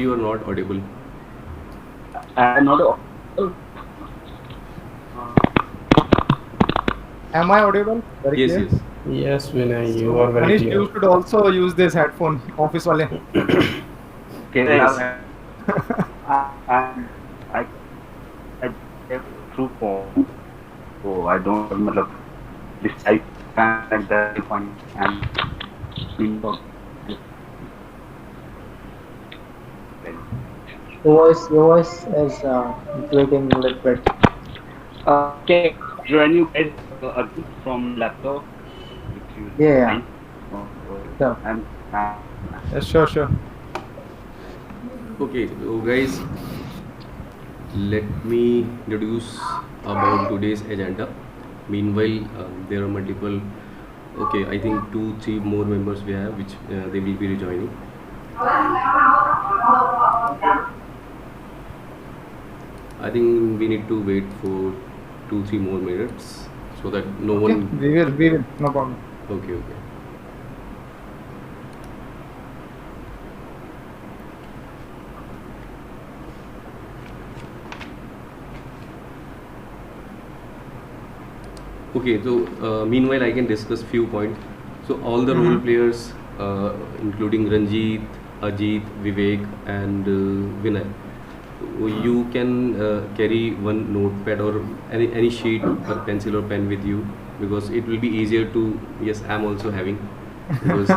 You are not audible. I'm not. Am I audible? Very Yes, clear. yes. Yes, Vinay, you are So very Manish, clear. you should also use this headphone, office wale. Okay, Yes. I have through phone, so I don't have मतलब this type kind like that fun and feel of Your voice is breaking a little bit. okay. Join you guys again from laptop if you Yeah, yeah. mind. So, I'm Yes, sure, sure. Okay, so guys, let me introduce about today's agenda. Meanwhile, there are multiple. Okay, I think two, three more members we have, which they will be rejoining. I think we need to wait for 2, 3 more minutes so that no Okay, one. we will, no problem. Okay, okay. Okay, so meanwhile I can discuss few points. So all the role Mm-hmm. players, including Ranjit, Ajit, Vivek, and Vinay, you can carry one notepad or any sheet or pencil or pen with you because it will be easier to. Yes, I'm also having because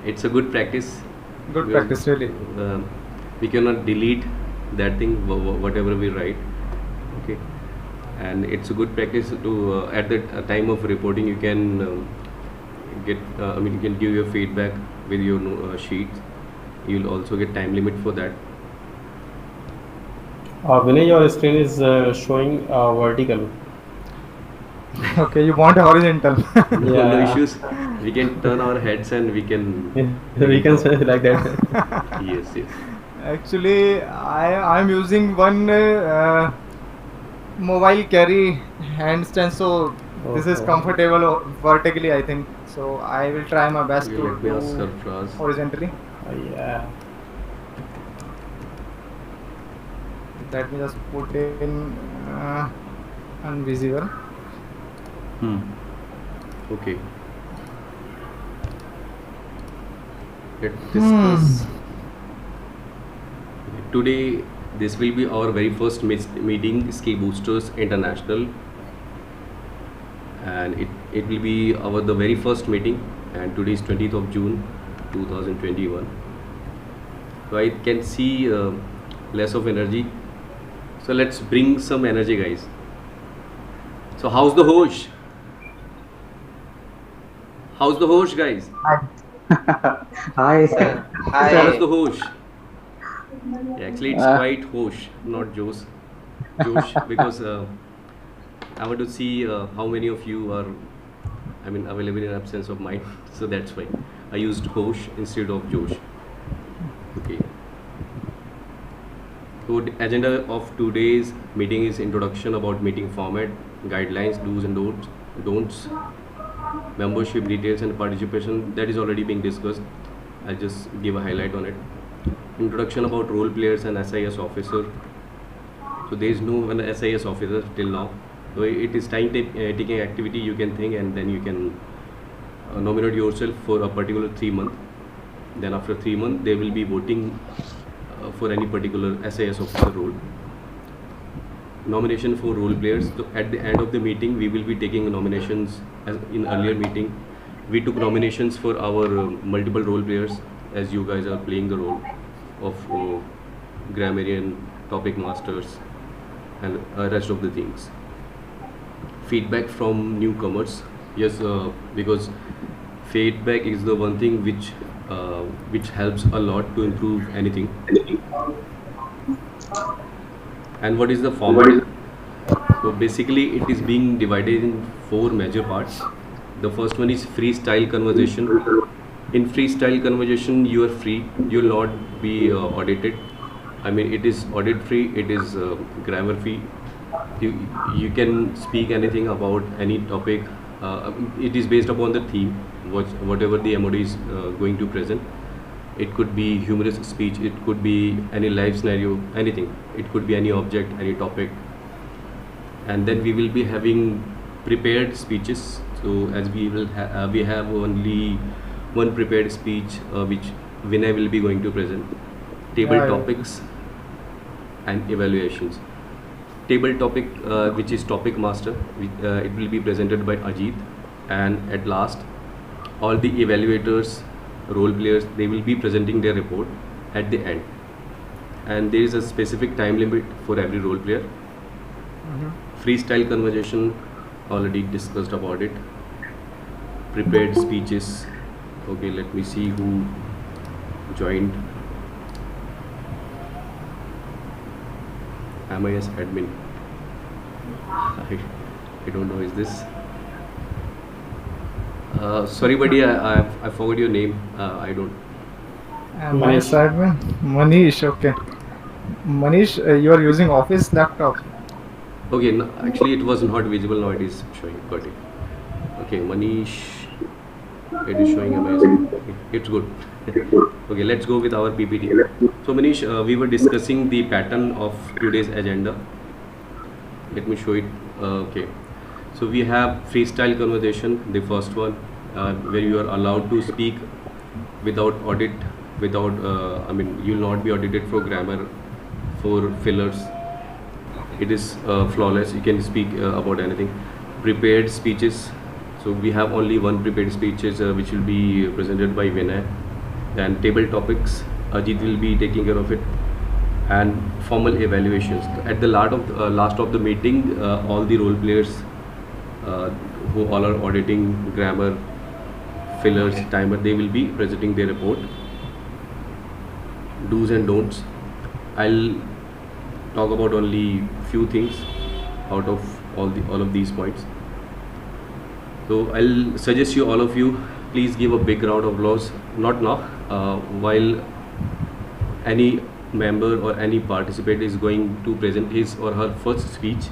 it's a good practice Good because practice, really. we cannot delete that thing whatever we write. Okay, and it's a good practice to at the time of reporting you can get I mean you can give your feedback with your sheets. You'll also get time limit for that. Vinay, your screen is showing vertical. Okay, you want a horizontal. No, no Yeah, issues. We can turn our heads and we we can can talk. say like that. Yes, yes. Actually, I'm using one mobile carry handstand, so this is Oh, comfortable vertically, I think. So I will try my best Okay, to let me ask do Sarfraz. horizontally. yeah. Let me just put in invisible. Hmm. Okay. Let's Hmm. discuss. Today, this will be our very first meeting, Ski Boosters International, and it will be our the very first meeting. And today is 20th of June, 2021. So I can see less of energy. So let's bring some energy, guys. So how's the host? How's the host, guys? hi. How is Hi. the host? Yeah, actually, it's Uh, quite host, not Josh. Josh, because I want to see how many of you are, I mean, available in absence of mine. So that's why I used host instead of Josh. Okay. So the agenda of today's meeting is introduction about meeting format, guidelines, do's and don'ts, membership details and participation. That is already being discussed. I'll just give a highlight on it. Introduction about role players and SIS officer. So there is no one SIS officer till now. So it is time taking activity you can think, and then you can nominate yourself for a particular 3 month. Then after 3 months they will be voting for any particular SIS officer role. Nomination for role players. So at the end of the meeting we will be taking nominations. As in earlier meeting we took nominations for our multiple role players, as you guys are playing the role of grammarian, topic masters, and rest of the things. Feedback from newcomers. Yes, because feedback is the one thing which helps a lot to improve anything. And what is the format? So basically it is being divided in four major parts. The first one is freestyle conversation. In freestyle conversation you are free, you will not be audited. I mean it is audit free, it is grammar free. you, you can speak anything about any topic. It is based upon the theme, whatever the MOD is going to present. It could be humorous speech, it could be any life scenario, anything. It could be any object, any topic. And then we will be having prepared speeches. So as we have only one prepared speech which Vinay will be going to present. Table Yeah. topics and evaluations. Table topic which is topic master, it will be presented by Ajit, and at last all the evaluators, role players, they will be presenting their report at the end, and there is a specific time limit for every role player. Freestyle conversation, already discussed about it. Prepared speeches. Okay, let me see who joined. MIS admin. I don't know, is this? Sorry, buddy, I forgot your name. I don't. Manish admin. Manish, okay. Manish, you are using office laptop. Okay, no, actually it was not visible. Now it is showing. Got it. Okay, Manish. It is showing MIS. It's good. Okay, let's go with our PPT. So Manish, we were discussing the pattern of today's agenda. Let me show it. Okay, so we have freestyle conversation, the first one, where you are allowed to speak without audit, without you will not be audited for grammar, for fillers. It is flawless. You can speak about anything. Prepared speeches. So we have only one prepared speeches which will be presented by Vinay. Then table topics, Ajit will be taking care of it. And formal evaluations. At the last of the meeting, all the role players who all are auditing grammar, fillers, timer, they will be presenting their report. Do's and don'ts. I'll talk about only few things out of all of these points. So I'll suggest all of you, please give a big round of applause. Not now, while any member or any participant is going to present his or her first speech,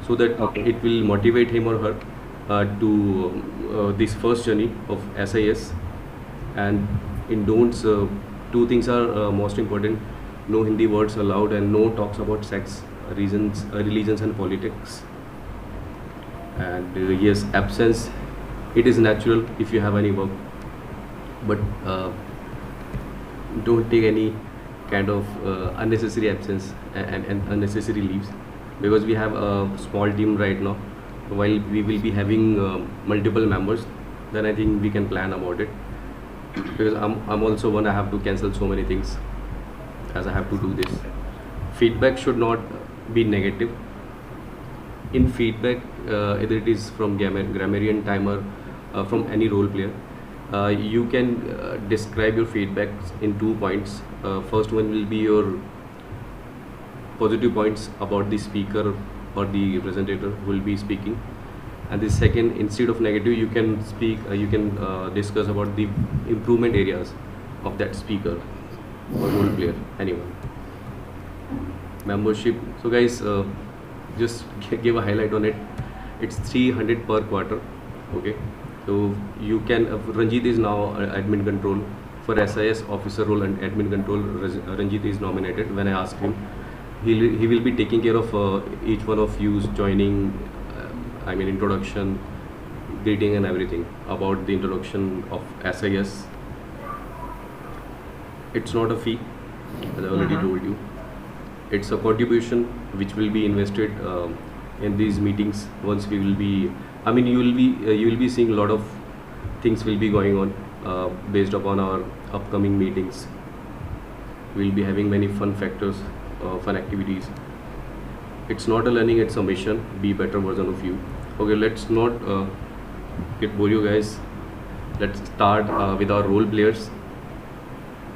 so that Okay. it will motivate him or her to this first journey of SIS. And in don'ts, two things are most important: no Hindi words allowed, and no talks about sex, religions and politics. And yes, absence, it is natural if you have any work, but don't take any kind of unnecessary absence and unnecessary leaves, because we have a small team right now. While we will be having multiple members, then I think we can plan about it, because I'm also one. I have to cancel so many things as I have to do this. Feedback should not be negative. In feedback, either it is from grammarian, timer, from any role player, you can describe your feedback in 2 points. First one will be your positive points about the speaker or the presenter who will be speaking, and the second, instead of negative, you can discuss about the improvement areas of that speaker or role player, anyone. Membership. So guys, just give a highlight on it. It's 300 per quarter. Okay, so you can Ranjit is now admin control for SIS officer role, and admin control Ranjit is nominated. When I asked him, he will be taking care of each one of you joining, introduction, greeting and everything about the introduction of SIS. It's not a fee, as I already told you. It's a contribution which will be invested in these meetings. Once we will be, you will be seeing a lot of things will be going on based upon our upcoming meetings. We'll be having many fun factors, fun activities. It's not a learning, it's a mission. Be better version of you. Okay, let's not get bore you guys. Let's start with our role players.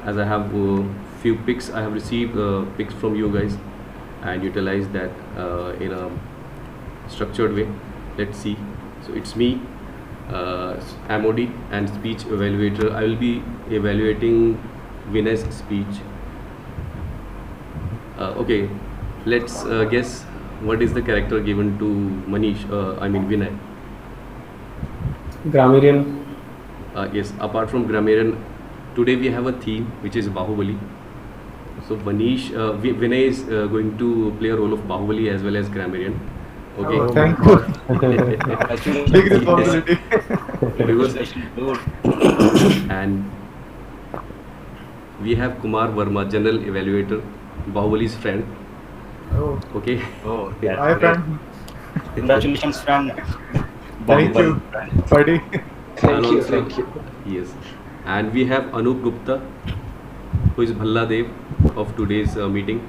As I have few picks, I have received picks from you guys and utilize that in a structured way. Let's see. So it's me, MOD and speech evaluator. I will be evaluating Vinay's speech. Okay, let's guess what is the character given to Vinay. Grammarian. Yes, apart from grammarian, today we have a theme which is Bahubali. So Vinay is going to play a role of Bahubali as well as Grammarian. Okay. Oh, thank you. Congratulations. Big responsibility. Because- and we have Kumar Verma, General Evaluator, Bahubuli's friend. Oh, Okay. Oh, hi, that's great. friend. Congratulations, friend. Thank you, buddy. And also- Yes. And we have Anup Gupta, who is Bhalla Dev of today's meeting.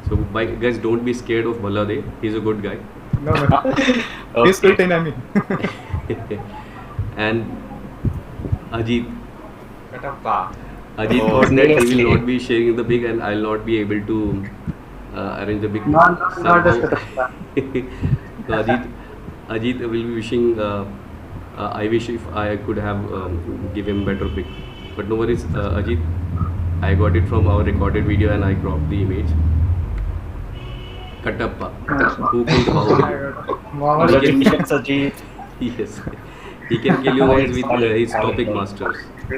So guys, don't be scared of Bhalla Dev. He's a good guy. No, no. He's Okay. still enemy. And Ajit. Katappa. Ajit Oh, thought that he will seriously? not be sharing the big, and I'll not be able to arrange the big. Not just somehow. So Ajit will be wishing. I wish if I could have give him better pick, but no worries, Ajit. I got it from our recorded video and I cropped the image. Katappa, who killed Bahubali? Mama, Congratulations, Ajit. Yes, he can kill you guys with his topic masters. I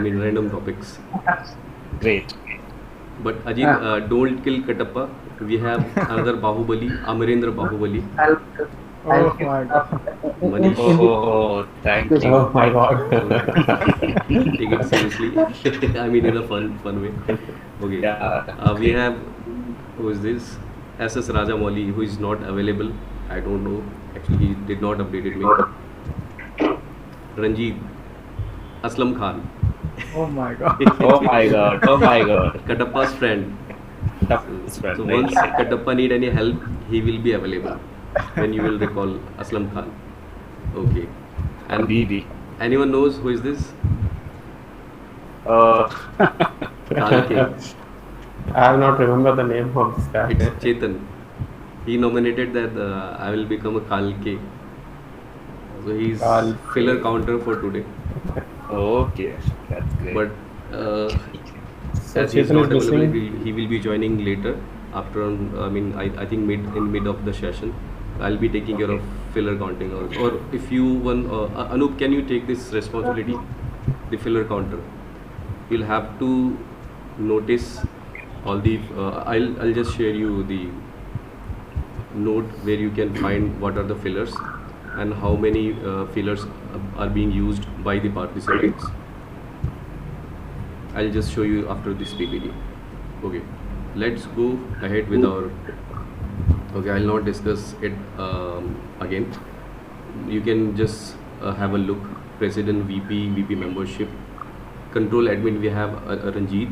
mean random topics. Great. But Ajit, don't kill Katappa. We have another Bahubali, Amarendra Bahubali. oh my god. Manish, Oh, thank you. Oh my god. take it seriously. I mean in a fun way. Okay. Yeah. We have, who is this? SS Rajamouli, who is not available. I don't know. Actually, he did not updated me. Ranjit, Aslam Khan, Oh my god. Oh my god. Oh my god. Katappa's friend. Tough friend. So Right. once Katappa need any help, he will be available when you will recall Aslam Khan. Okay. And Bibi. anyone knows who is this? Kalke. I have not remember the name of this guy. It's Chetan. He nominated that I will become a Kalke. So he's Kalke. filler counter for today. Okay. That's great. But So as he's Chetan not is available, missing. he will be joining later. After, I mean, I think mid of the session, I'll be taking care of filler counting. Or if you want, Anup, can you take this responsibility, the filler counter? You'll have to notice all the. I'll just share you the note where you can find what are the fillers and how many fillers are being used by the participants. I'll just show you after this PPT. Okay, let's go ahead with our. Okay, I'll not discuss it again. You can just have a look. President, VP membership, control admin. We have Ranjit,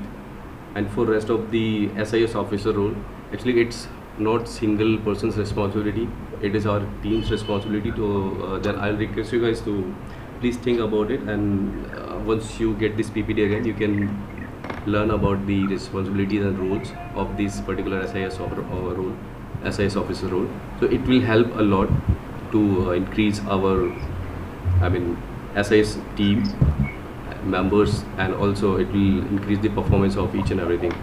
and for rest of the SIS officer role, actually it's not single person's responsibility. It is our team's responsibility to. Then I'll request you guys to please think about it, and once you get this PPT again, you can learn about the responsibilities and roles of this particular SIS role, SIS officer role. So it will help a lot to increase our, I mean, SIS team members, and also it will increase the performance of each and everything.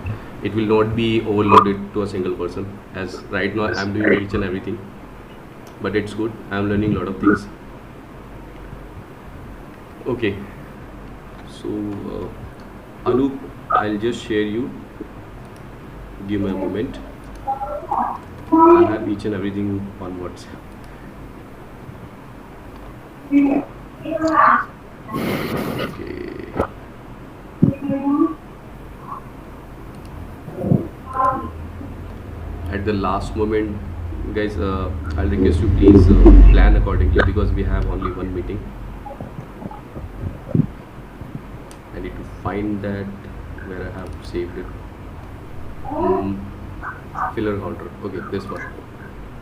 It will not be overloaded to a single person, as right now I'm doing each and everything, but it's good. I'm learning a lot of things. Okay, so Anup, I'll just share you. Give me a moment. I have each and everything on WhatsApp. Okay. At the last moment, guys, I'll request you please plan accordingly because we have only one meeting. I need to find that where I have saved it. Filler counter. Okay, this one.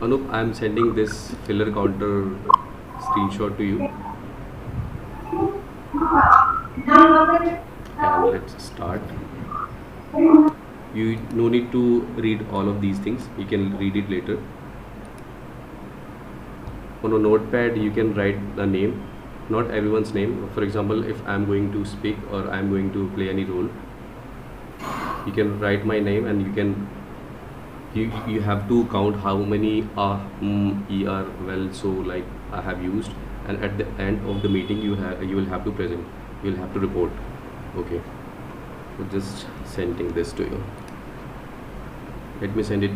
Anup, I am sending this filler counter screenshot to you. And let's start. You no need to read all of these things. You can read it later. On a notepad, you can write a name. Not everyone's name. For example, if I'm going to speak or I'm going to play any role, you can write my name, and you have to count how many er, well, so like I have used, and at the end of the meeting you will have to present, you will have to report Okay, so just sending this to you. Let me send it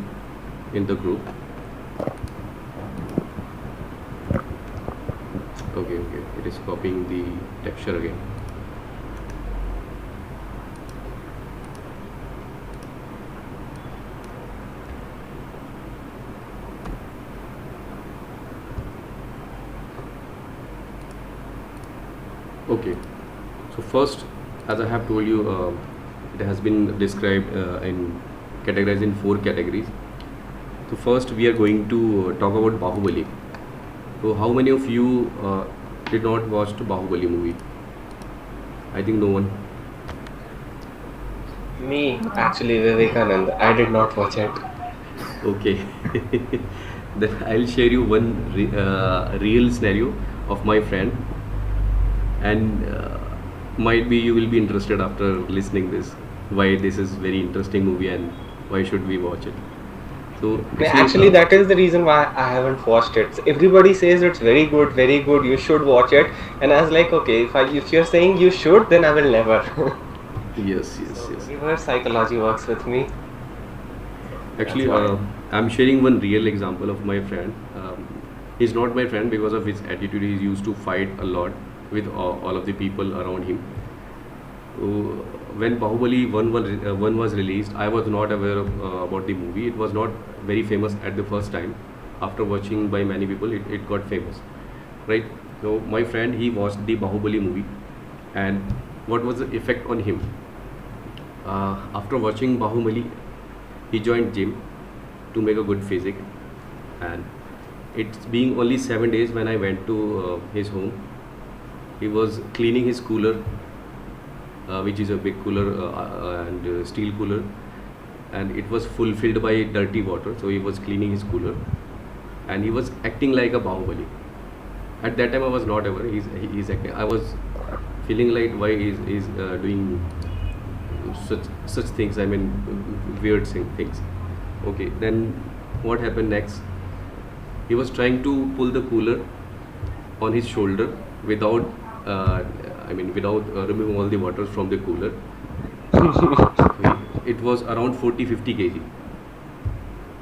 in the group. Okay, okay, it is copying the texture again. Okay, so first, as I have told you, it has been described categorized in 4 categories. So first, we are going to talk about Bahubali. So how many of you did not watch the Bahubali movie? I think no one. Me, actually, Vivekanand. I did not watch it. Okay, then I'll share you one real scenario of my friend, and might be you will be interested after listening this. Why this is very interesting movie and why should we watch it? So Actually, that is the reason why I haven't watched it. So everybody says it's very good, very good. You should watch it, and I was like, okay, if you're saying you should, then I will never. yes, yes, yes. Reverse psychology works with me. Actually, That's why. I'm sharing one real example of my friend. He's not my friend because of his attitude. He used to fight a lot with all of the people around him. So, when Bahubali 1 was released, I was not aware about the movie. It was not very famous at the first time. After watching by many people, it got famous, right? So my friend, he watched the Bahubali movie, and what was the effect on him? After watching Bahubali, he joined gym to make a good physique, and it's being only 7 days when I went to his home. He was cleaning his cooler, which is a big cooler and steel cooler, and it was fulfilled by dirty water. So he was cleaning his cooler, and he was acting like a Bahubali. At that time, I was not aware he's acting. I was feeling like why he's doing such things. I mean, weird things. Okay, then what happened next? He was trying to pull the cooler on his shoulder without without removing all the water from the cooler. It was around 40-50 kg.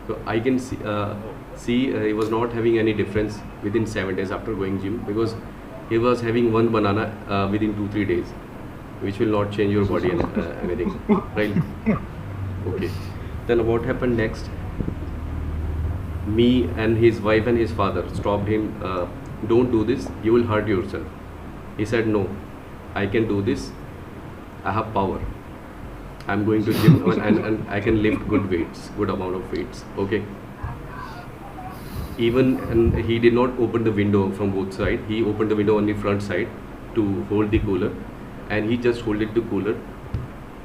So I can see he was not having any difference within 7 days after going gym, because he was having one banana within 2-3 days, which will not change your body and anything, right? Okay. Then what happened next? Me and his wife and his father stopped him. Don't do this. You will hurt yourself. He said, no, I can do this. I have power. I'm going to gym and I can lift good weights, good amount of weights. Okay. And he did not open the window from both sides. He opened the window on the front side to hold the cooler, and he just holded the cooler.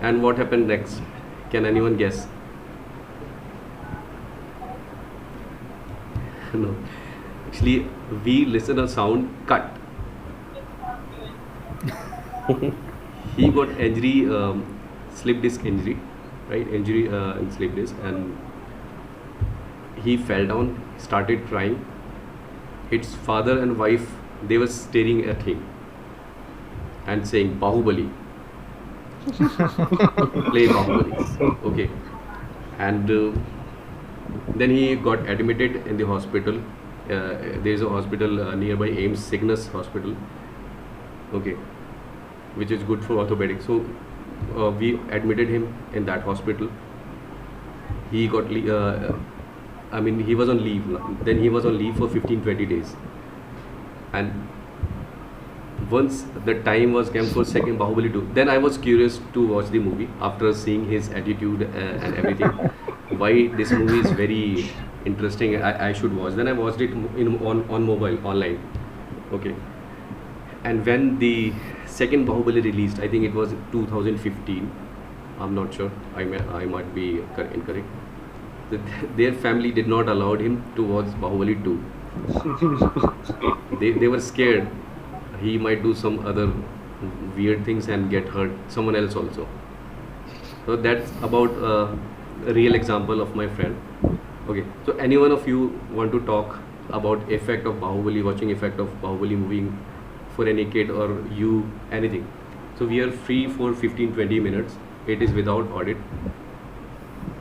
And what happened next? Can anyone guess? No. Actually, we listen a sound cut. He got injury, slip disc injury, right? Injury in slip disc, and he fell down, started crying. His father and wife, they were staring at him and saying, Bahubali. Play Bahubali. Okay. And then he got admitted in the hospital. There is a hospital nearby, AIIMS Cygnus Hospital. Okay. Which is good for orthopedics. So we admitted him in that hospital. He got he was on leave. Then he was on leave for 15-20 days. And once the time was came for second Bahubali 2, then I was curious to watch the movie after seeing his attitude and everything. Why this movie is very interesting, I should watch. Then I watched it on mobile, online. Okay. And when the second Bahubali released, I think it was 2015. I'm not sure. I might be incorrect. Their family did not allow him to watch Bahubali 2. They were scared he might do some other weird things and get hurt someone else also. So that's about a real example of my friend. Okay, so any one of you want to talk about effect of Bahubali, watching effect of Bahubali movie for any kid or you, anything? So So we are free for 15-20 minutes. It is without audit.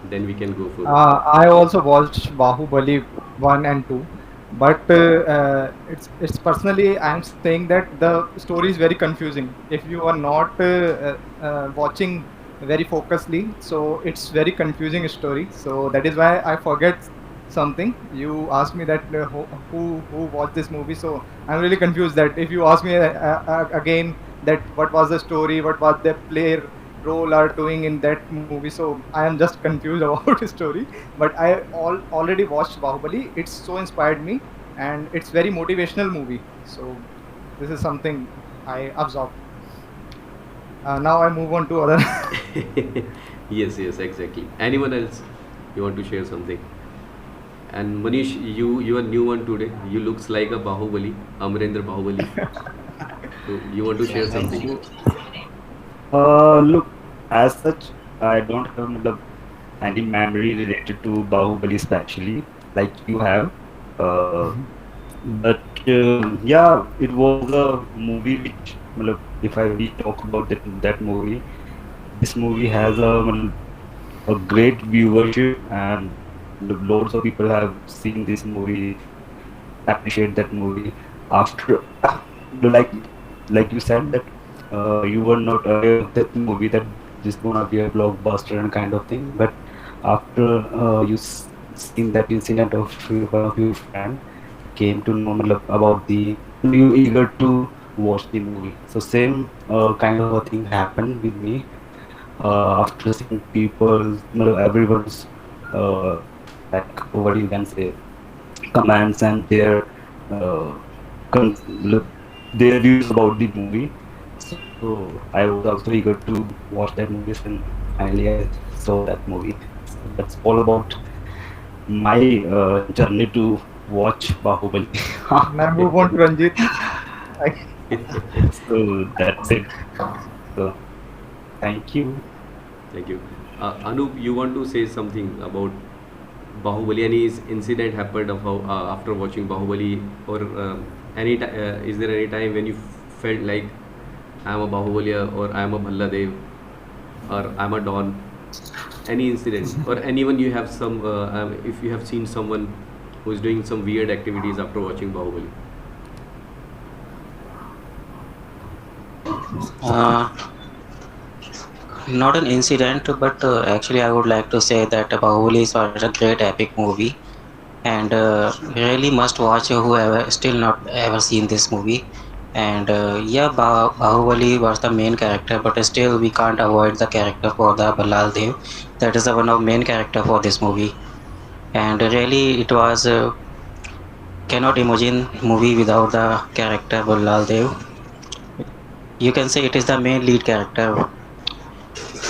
Then we can go for. I also watched Bahubali 1 and 2, but it's personally I am saying that the story is very confusing. If you are not watching very focusedly, so it's very confusing story. So that is why I forget something. You asked me that who watched this movie, so I'm really confused. That if you ask me again that what was the story, what was the player role are doing in that movie, so I am just confused about the story. But I already watched Bahubali. It's so inspired me, and it's very motivational movie. So this is something I absorbed. Now I move on to other. Yes, yes, exactly. Anyone else? You want to share something? And Manish, you are new one today. You looks like a Bahubali, Amarendra Bahubali. So you want to share something? Look, as such, I don't have any memory related to Bahubali especially, like you have. Uh, but yeah, it was a movie which, if we talk about that movie, this movie has a great viewership, and loads of people have seen this movie, appreciate that movie. After, like you said that you were not aware of that movie, that this gonna be a blockbuster and kind of thing. But after seen that incident of one of your friend came to know about you eager to watch the movie. So same kind of a thing happened with me after seeing people, everyone's like what you can say, comments and their uh, look, their views about the movie. So I was also eager to watch that movie, and finally I saw that movie. So that's all about my journey to watch Bahubali. Now I move on to Ranjit. So that's it. So thank you. Thank you. Anup, you want to say something about Bahubali? Any incident happened of how, after watching Bahubali, or is there any time when you felt like I am a Bahubali, or I am a Bhalladev, or I am a Don? Any incident, or anyone you have some? If you have seen someone who is doing some weird activities after watching Bahubali. Uh, Not an incident, but actually, I would like to say that Bahubali is a great epic movie, and really must watch whoever still not ever seen this movie. And yeah, Bahubali was the main character, but still we can't avoid the character for the Ballal Dev. That is the one of main character for this movie, and really it was cannot imagine movie without the character Ballal Dev. You can say it is the main lead character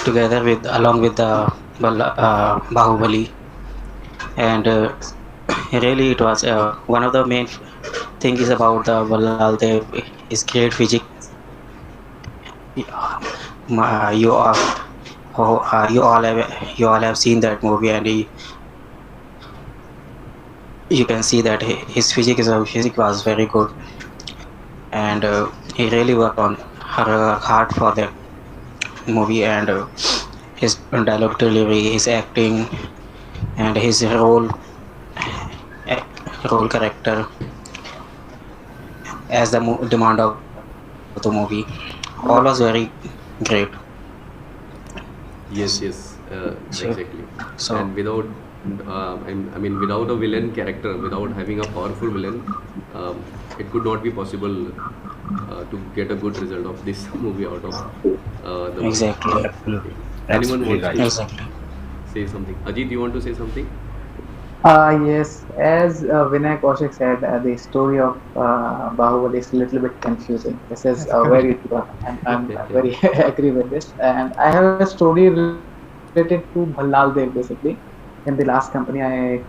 together with along with the Bahubali, and really it was one of the main thing is about the Ballal Dev is great physique. You are you all have seen that movie, and you can see that his physique was very good, and he really worked on her hard for that movie, and his dialogue delivery, his acting, and his role character as the demand of the movie, all was very great. Yes, yes, So, exactly. so And without, I mean, without a villain character, without having a powerful villain, it could not be possible to get a good result of this movie out of the movie. exactly, Absolutely. Anyone Absolutely wants right. to exactly. say something? Ajit, you want to say something? Yes, as Vinay Kaushik said, the story of Bahubali is a little bit confusing. This is That's correct. very true. I'm very agree with this. And I have a story related to Bhallal Dev basically. In the last company, I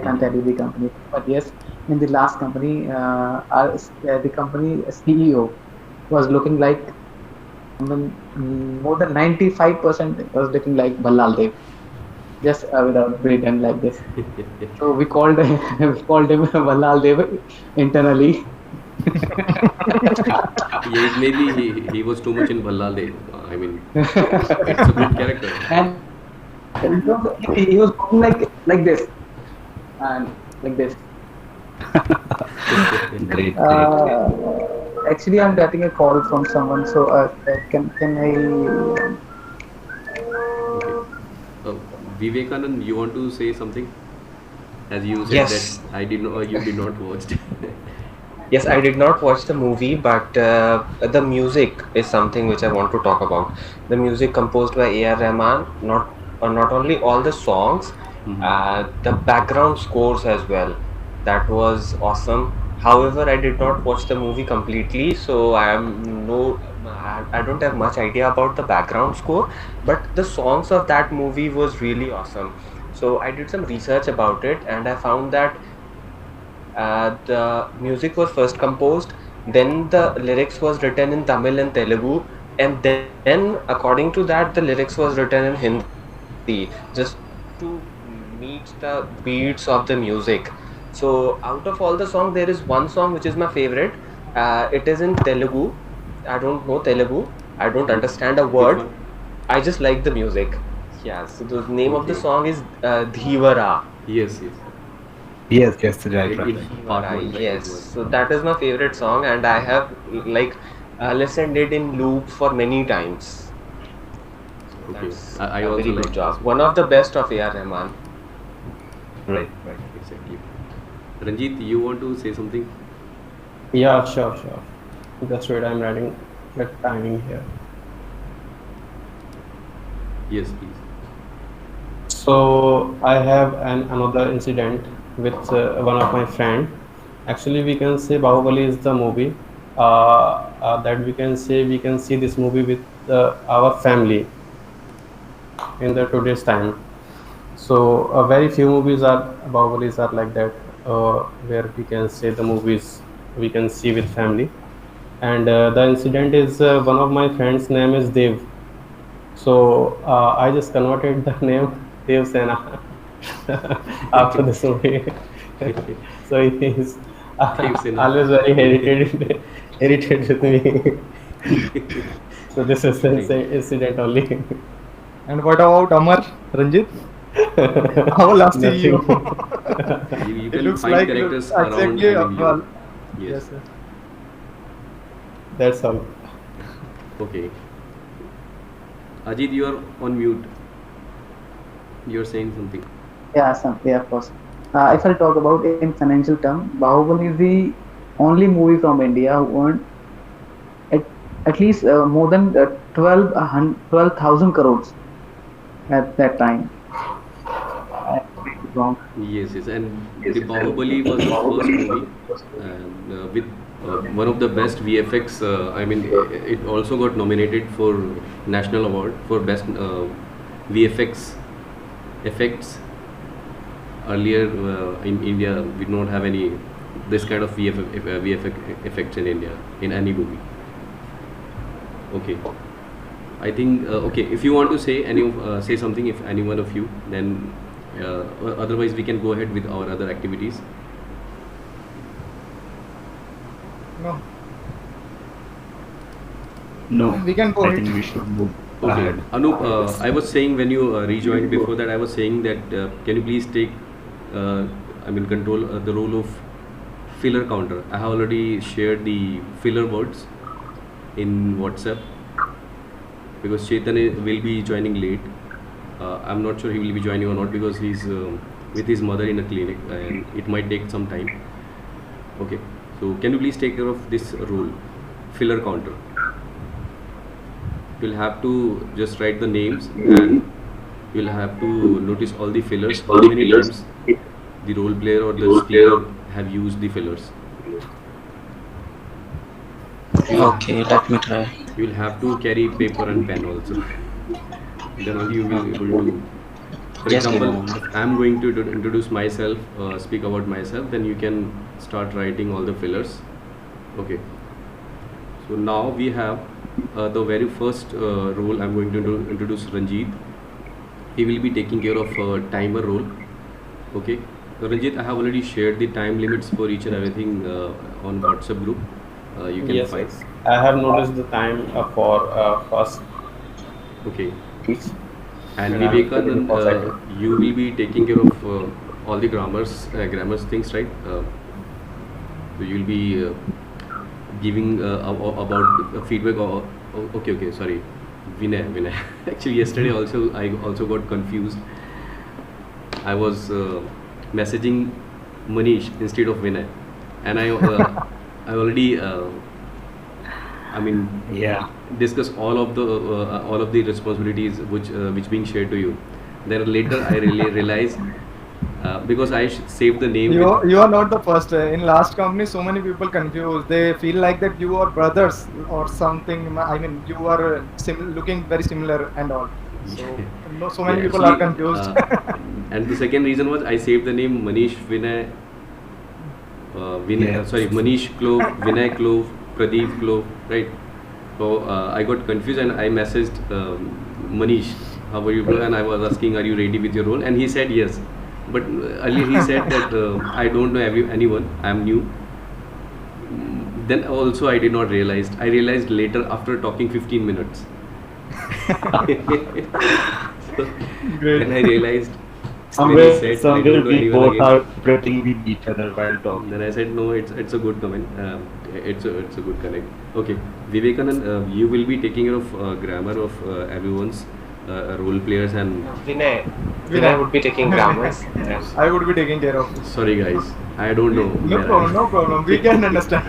can't tell you the company, but yes, in the last company, the company CEO was looking like more than 95% was looking like Bhallal Dev, just without pretend like this. So we called we called him Ballal Dev internally. Yeah, it maybe he was too much in Ballal Dev. I mean, it's a good character. And he was walking like this and like this. Great, great. Actually, I'm getting a call from someone, so can I? Okay. Uh, Vivekanand, you want to say something? As you said Yes. that I did not, you did not watch. Yes, I did not watch the movie, but the music is something which I want to talk about. The music composed by A.R. Rahman, not only all the songs, the background scores as well. That was awesome. However, I did not watch the movie completely, so I don't have much idea about the background score, but the songs of that movie was really awesome. So I did some research about it, and I found that the music was first composed, then the lyrics was written in Tamil and Telugu, and then according to that, the lyrics was written in Hindi, just to meet the beats of the music. So out of all the songs, there is one song which is my favorite. It is in Telugu. I don't know Telugu. I don't understand a Which word. one? I just like the music. Yeah. So the name of the Okay. song is Dhivara. Yes, yes. Yes, yes, right, In right, right. part Right, one, right? yes. It was. So that is my favorite song, and I have like listened it in loop for many times. So Okay. that's I a also very like good this job. one. One of the best of A.R. Rahman. Right, right. Exactly. Ranjit, you want to say something? Yeah, sure, sure. Just wait, I'm writing the timing here. Yes, please. So I have another incident with one of my friend. Actually, we can say Bahubali is the movie that we can see this movie with our family in the today's time. So very few movies are Bahubalis are like that, where we can say the movies we can see with family. And the incident is one of my friends' name is Dev. So I just converted the name Dev Sena after this movie. So he is Thanks, Sena. always very irritated with me. So this is the Right. incident only. And what about Amar, Ranjit? How will I see you? Nothing. You It can looks find like characters around, exactly I mean, Amar. you. Yes. Yes, sir. That's all. Okay. Ajit, you are on mute. You are saying something. Yeah, of course. If I'll talk about in financial term, Bahubali is the only movie from India who earned at, at least more than 12,000 crores at that time. I may be wrong. Yes, yes. And the Bahubali was his first movie, and with one of the best VFX. I mean, it also got nominated for National Award for best VFX effects. Earlier in India, we do not have any this kind of VFX effects in India in any movie. Okay. I think okay. If you want to say say something, if any one of you, then otherwise we can go ahead with our other activities. No, No, we can go I ahead. think we should move Okay, ahead. Anup, I was saying when you rejoined before that, I was saying that can you please take, I mean, control the role of filler counter. I have already shared the filler words in WhatsApp because will be joining late. I'm not sure he will be joining or not because he's with his mother in a clinic and it might take some time. Okay, so can you please take care of this role, filler counter? You'll have to just write the names and you'll have to notice all the fillers, how many times the role player or the speaker have used the fillers. You'll, Okay, let me try. you'll have to carry paper and pen also. Then only you will be able to. For Just give me a example, moment. if I'm going to introduce myself, speak about myself, then you can start writing all the fillers. Okay. So now we have the very first role. I'm going to introduce Ranjit. He will be taking care of timer role. Okay. So Ranjit, I have already shared the time limits for each and everything on WhatsApp group. You can Yes, find. yes. I have noticed the time for first Okay. speech And when I'm taking the Vivekanand, first item. you will be taking care of all the grammars things, right? So you'll be giving about feedback. Okay, okay, sorry, Vinay. Actually, yesterday also I also got confused. I was messaging Manish instead of Vinay, and I already I mean Yeah. discuss all of the responsibilities which being shared to you. Then later I really realized because I saved the name You with. you are not the first. In last company, so many people confused. They feel like that you are brothers or something. I mean, you are looking very similar and all. So no, so Yeah, many people are actually, confused. and the second reason was I saved the name Manish Vinay, Yeah. sorry, Manish Clove, Vinay Clove, Pradeep Clove, right? So I got confused and I messaged Manish, how are you, bro? And I was asking, are you ready with your role? And he said yes. But earlier he said that I don't know anyone, I am new. Then also I did not realize. I realized later after talking 15 minutes. So Great. then I realized when he said I Somewhere don't know we anyone both again. are flirting with each other while Then talking. I said no, it's a good comment. It's a good connect. Okay, Vivekanand, you will be taking care of grammar of everyone's role players and Vinay, Vinay. Vinay would be taking grammars. And I would be taking care of it. sorry guys, I don't know No where problem, no I problem. We can understand.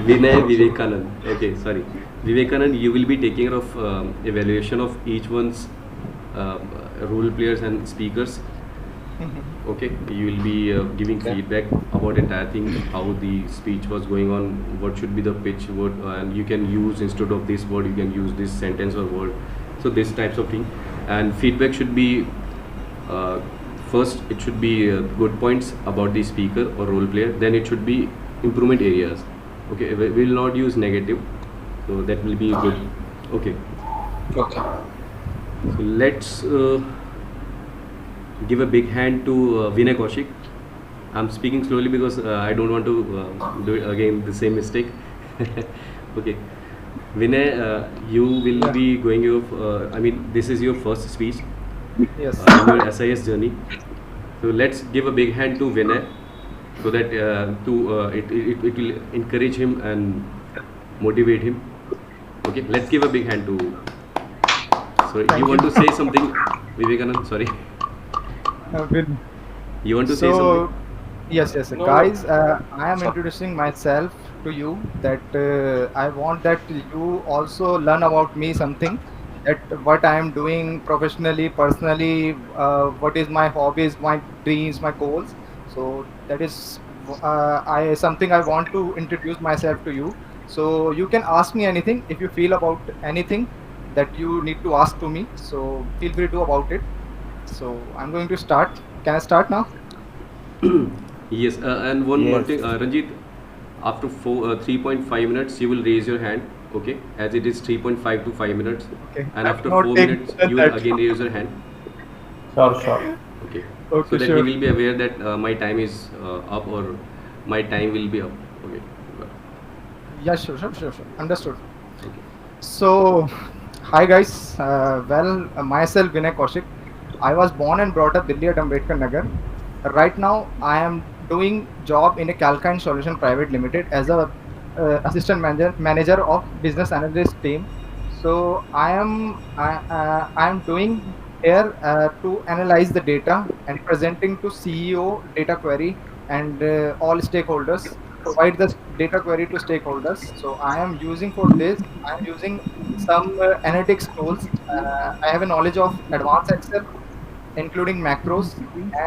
Vinay Vivekanand. Okay, sorry. Vivekanand, you will be taking care of evaluation of each one's uh, role players and speakers. Okay, you will be giving feedback about entire thing, how the speech was going on, what should be the pitch, what and you can use instead of this word, you can use this sentence or word. So this types of thing, and feedback should be uh, first. It should be good points about the speaker or role player. Then it should be improvement areas. Okay, we will not use negative, so that will be good. Okay, okay. so let's. Give a big hand to Vinay Kaushik. I'm speaking slowly because I don't want to do it again the same mistake. Okay, Vinay, you will Yeah. be going your. I mean, this is your first speech Yes. in your SIS journey. So let's give a big hand to Vinay, so that it will encourage him and motivate him. Okay, let's give a big hand to. So you Thank want to you. say something, Vivekanand? Sorry, With you want to say something? So, yes, No, guys, I am sorry. introducing myself to you that I want that you also learn about me something, that what I am doing professionally, personally, what is my hobbies, my dreams, my goals. So that is I something I want to introduce myself to you. So you can ask me anything if you feel about anything that you need to ask to me. So feel free to about it. So I'm going to start. Can I start now? Yes, and one more Yes. thing, Ranjit, after 3.5 minutes, you will raise your hand, okay? As it is 3.5 to 5 minutes, Okay. and I after will not 4 take minutes, more you than will that. again raise your hand, Sure, sure. okay? So Okay, that he sure. will be aware that my time is up or my time will be up, okay? Yeah, sure. Understood. Okay. So, hi guys. Myself Vinay Kaushik. I was born and brought up Delhi at Ambedkar Nagar. Right now, I am doing job in a Calkine Solution Private Limited as a assistant manager of business analyst team. So I am doing here to analyze the data and presenting to CEO data query and all stakeholders. Provide the data query to stakeholders. So I am using for this. I am using some analytics tools. I have a knowledge of advanced Excel, including macros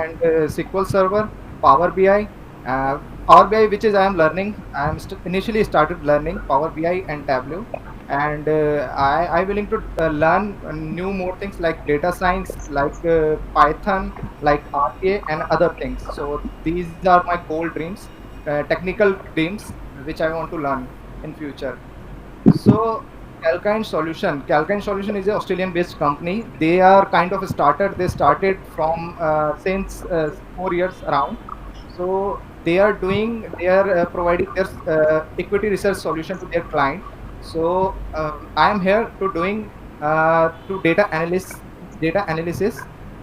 and SQL Server, Power BI. Power BI, which is I am learning. I am initially started learning Power BI and Tableau, and I willing to learn new more things like data science, like Python, like RPA, and other things. So these are my goal dreams, technical dreams, which I want to learn in future. So Calkine Solution is an Australian-based company. They are kind of a starter. They started from since 4 years around. So they are providing their equity research solution to their client. So I am here to doing to data analysis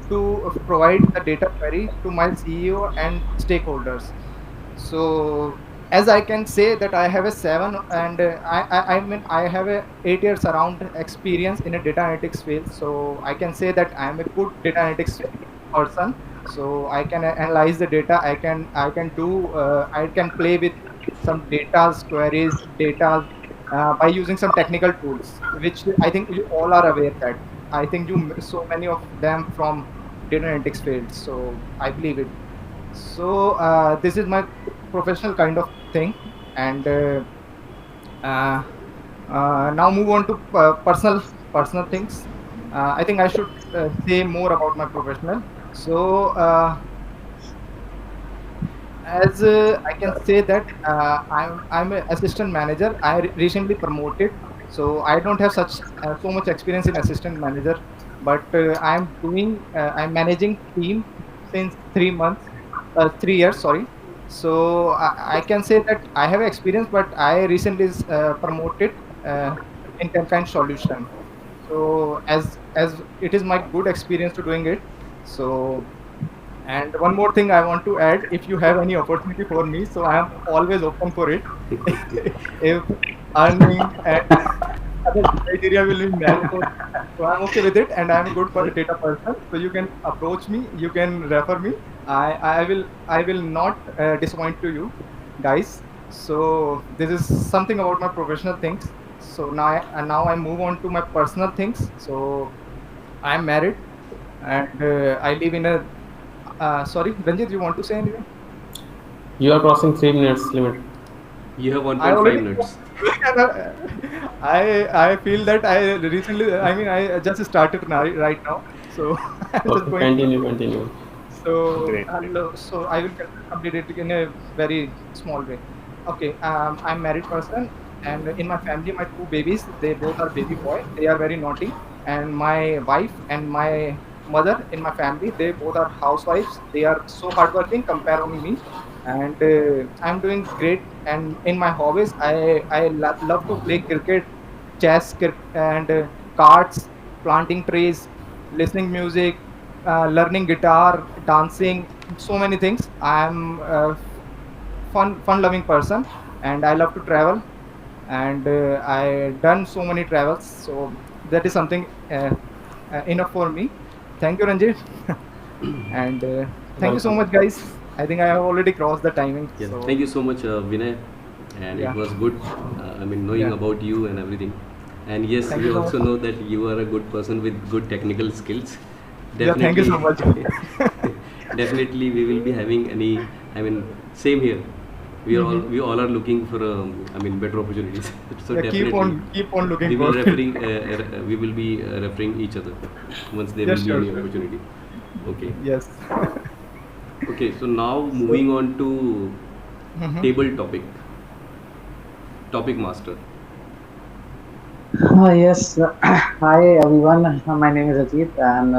to provide the data query to my CEO and stakeholders. So as I can say that I have a 7 and I mean I have a 8 years around experience in a data analytics field. So I can say that I am a good data analytics person. So I can analyze the data. I can do I can play with some data queries, data by using some technical tools, which I think you all are aware that. I think so many of them from data analytics field. So I believe it. So this is my professional kind of thing, and uh, now move on to personal things. I think I should say more about my professional. So as I can say that I'm an assistant manager. I recently promoted, so I don't have so much experience in assistant manager, but I'm managing team since 3 months, 3 years. Sorry. So I can say that I have experience, but I recently promoted in Tenkan solution. So as it is my good experience to doing it. So and one more thing I want to add, if you have any opportunity for me, so I am always open for it. If earning and other criteria will be met, so I'm okay with it, and I'm a good for data person. So you can approach me, you can refer me. I will not disappoint to you, guys. So this is something about my professional things. So now I move on to my personal things. So I'm married, and I live in a sorry, Ranjit, you want to say anything? You are crossing 3 minutes limit. You have I 1.5 already. minutes. I feel that I recently. I mean, I just started now, right now. So I'm just Okay, going. continue. So Great. so I will complete it in a very small way. Okay. I'm married person, and in my family, my two babies, they both are baby boy. They are very naughty, and my wife and my mother in my family, they both are housewives. They are so hardworking compared on me, and I'm doing great. And in my hobbies, I love to play cricket, chess, and cards, planting trees, listening music, learning guitar, dancing, so many things. I'm a fun loving person, and I love to travel, and I done so many travels. So that is something enough for me. Thank you, Ranjit, and thank you so Welcome. much, guys. I think I have already crossed the timing. Yeah, So thank you so much, Vinay. And it yeah, was good, I mean, knowing yeah. about you and everything. And yes, Thank we you so also much. know that you are a good person with good technical skills. Yeah, thank you Definitely, so much. definitely, we will be having any. I mean, same here. Hmm. We all are looking for, I mean, better opportunities. So Yeah, definitely, keep on looking we will for it. we will be referring each other once there Yeah, will be sure, any sure. opportunity. Okay. Yes. Okay. So now So, moving on to mhm. table topic master. Yes. Hi everyone. My name is Ajit, and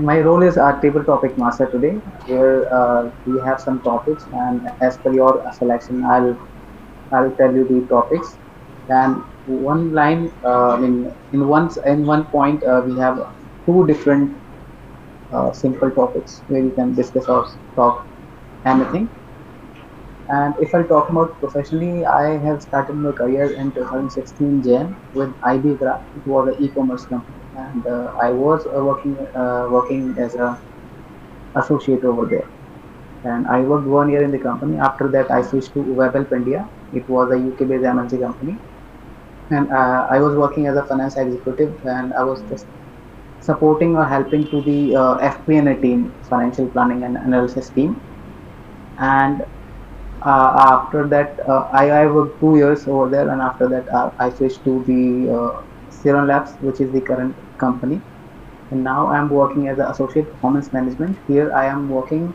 my role is a table topic master today, where we have some topics, and as per your selection, I'll tell you the topics. And one line, in one point, we have two different simple topics where we can discuss or talk anything. And if I talk about professionally, I have started my career in 2016 Jan with IB Graph. It was an e-commerce company, and I was working as a associate over there. And I worked 1 year in the company. After that, I switched to WebHelp India. It was a UK-based MNC company, and I was working as a finance executive, and I was just supporting or helping to the FP&A team, financial planning and analysis team. And after that, I worked 2 years over there, and after that, I switched to the Serum Labs, which is the current company. And now I'm working as an associate performance management. Here I am working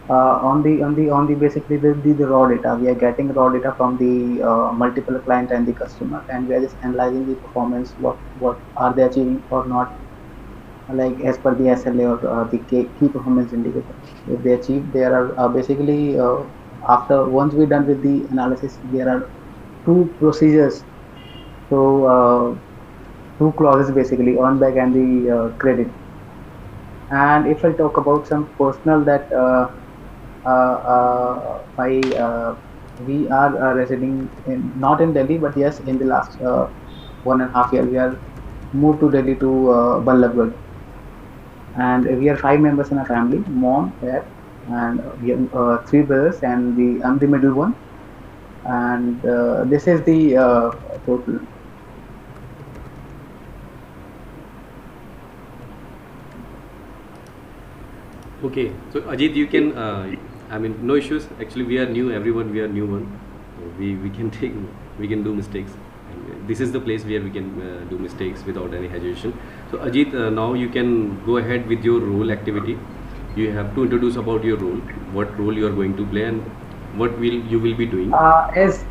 on the basically the raw data. We are getting raw data from the multiple client and the customer, and we are just analyzing the performance, what are they achieving or not, like as per the SLA or the key performance indicator. If they achieve, there are basically after once we're done with the analysis, there are two procedures. So two clauses basically, earn back and the credit. And if I talk about some personal that my we are residing in not in Delhi, but yes, in the last 1.5 year we are moved to Delhi to Ballabgarh, and we are 5 members in a family: mom, dad, and we have three brothers, and I'm the middle one, and this is the total. Okay, so Ajit, you can, I mean, no issues. Actually, we are new, everyone, we are new one. We can take, we can do mistakes. And this is the place where we can do mistakes without any hesitation. So Ajit, now you can go ahead with your role activity. You have to introduce about your role, what role you are going to play, and what you will be doing. As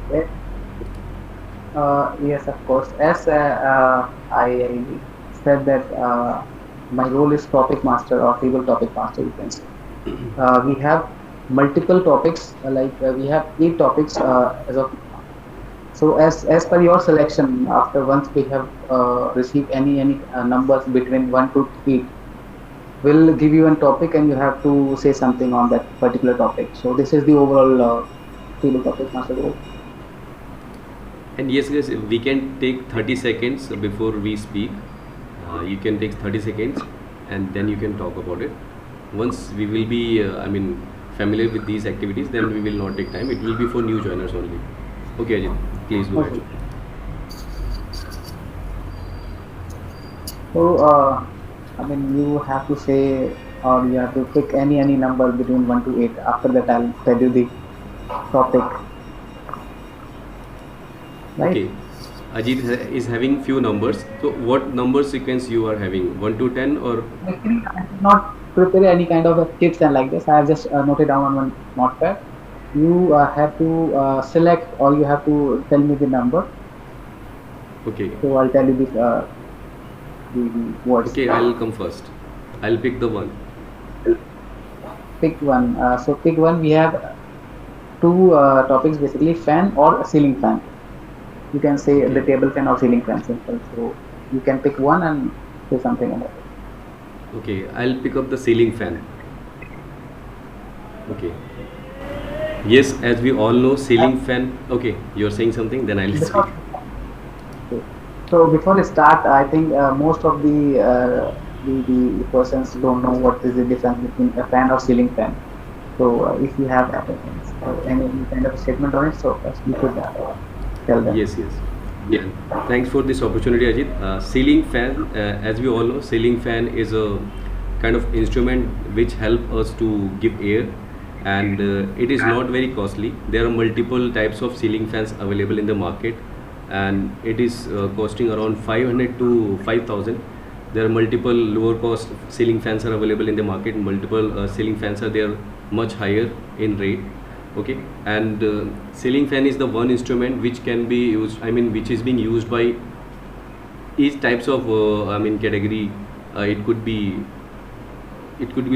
yes, of course. As I said that my role is topic master or table topic master, you can say. We have multiple topics, we have 8 topics as of. So as per your selection, after once we have received any numbers between 1 to 8, we'll give you a topic and you have to say something on that particular topic. So this is the overall table topic master role. And yes, guys, we can take 30 seconds before we speak. You can take 30 seconds and then you can talk about it. Once we will be, I mean, familiar with these activities, then we will not take time. It will be for new joiners only. Okay, Ajit, please go ahead. So, I mean, you have to say or you have to pick any number between 1 to 8. After that, I'll tell you the topic. Right? Okay. Ajit is having few numbers. So what number sequence you are having? 1 to 10 or? Actually, I did not prepare any kind of tips and like this. I have just noted down on one notepad. You have to select or you have to tell me the number. Okay. So I'll tell you the words. Okay, I'll come first. I'll pick the one. Pick one. So pick one. We have 2 topics basically: fan or ceiling fan. You can say the table fan or ceiling fan, simple. So you can pick one and say something about it. Okay, I'll pick up the ceiling fan. Okay. Yes, as we all know, ceiling fan. Okay, you're saying something, then I'll speak. Okay. So before we start, I think most of the persons don't know what is the difference between a fan or ceiling fan. So if you have any kind of statement on it, so you could tell them. Yes. Yeah. Thanks for this opportunity, Ajit. Ceiling fan, as we all know, ceiling fan is a kind of instrument which help us to give air, and it is not very costly. There are multiple types of ceiling fans available in the market, and it is costing around 500 to 5,000. There are multiple lower cost ceiling fans are available in the market. Multiple ceiling fans are there much higher in rate. Okay, and ceiling fan is the one instrument which can be used, I mean, which is being used by each types of I mean category. It could be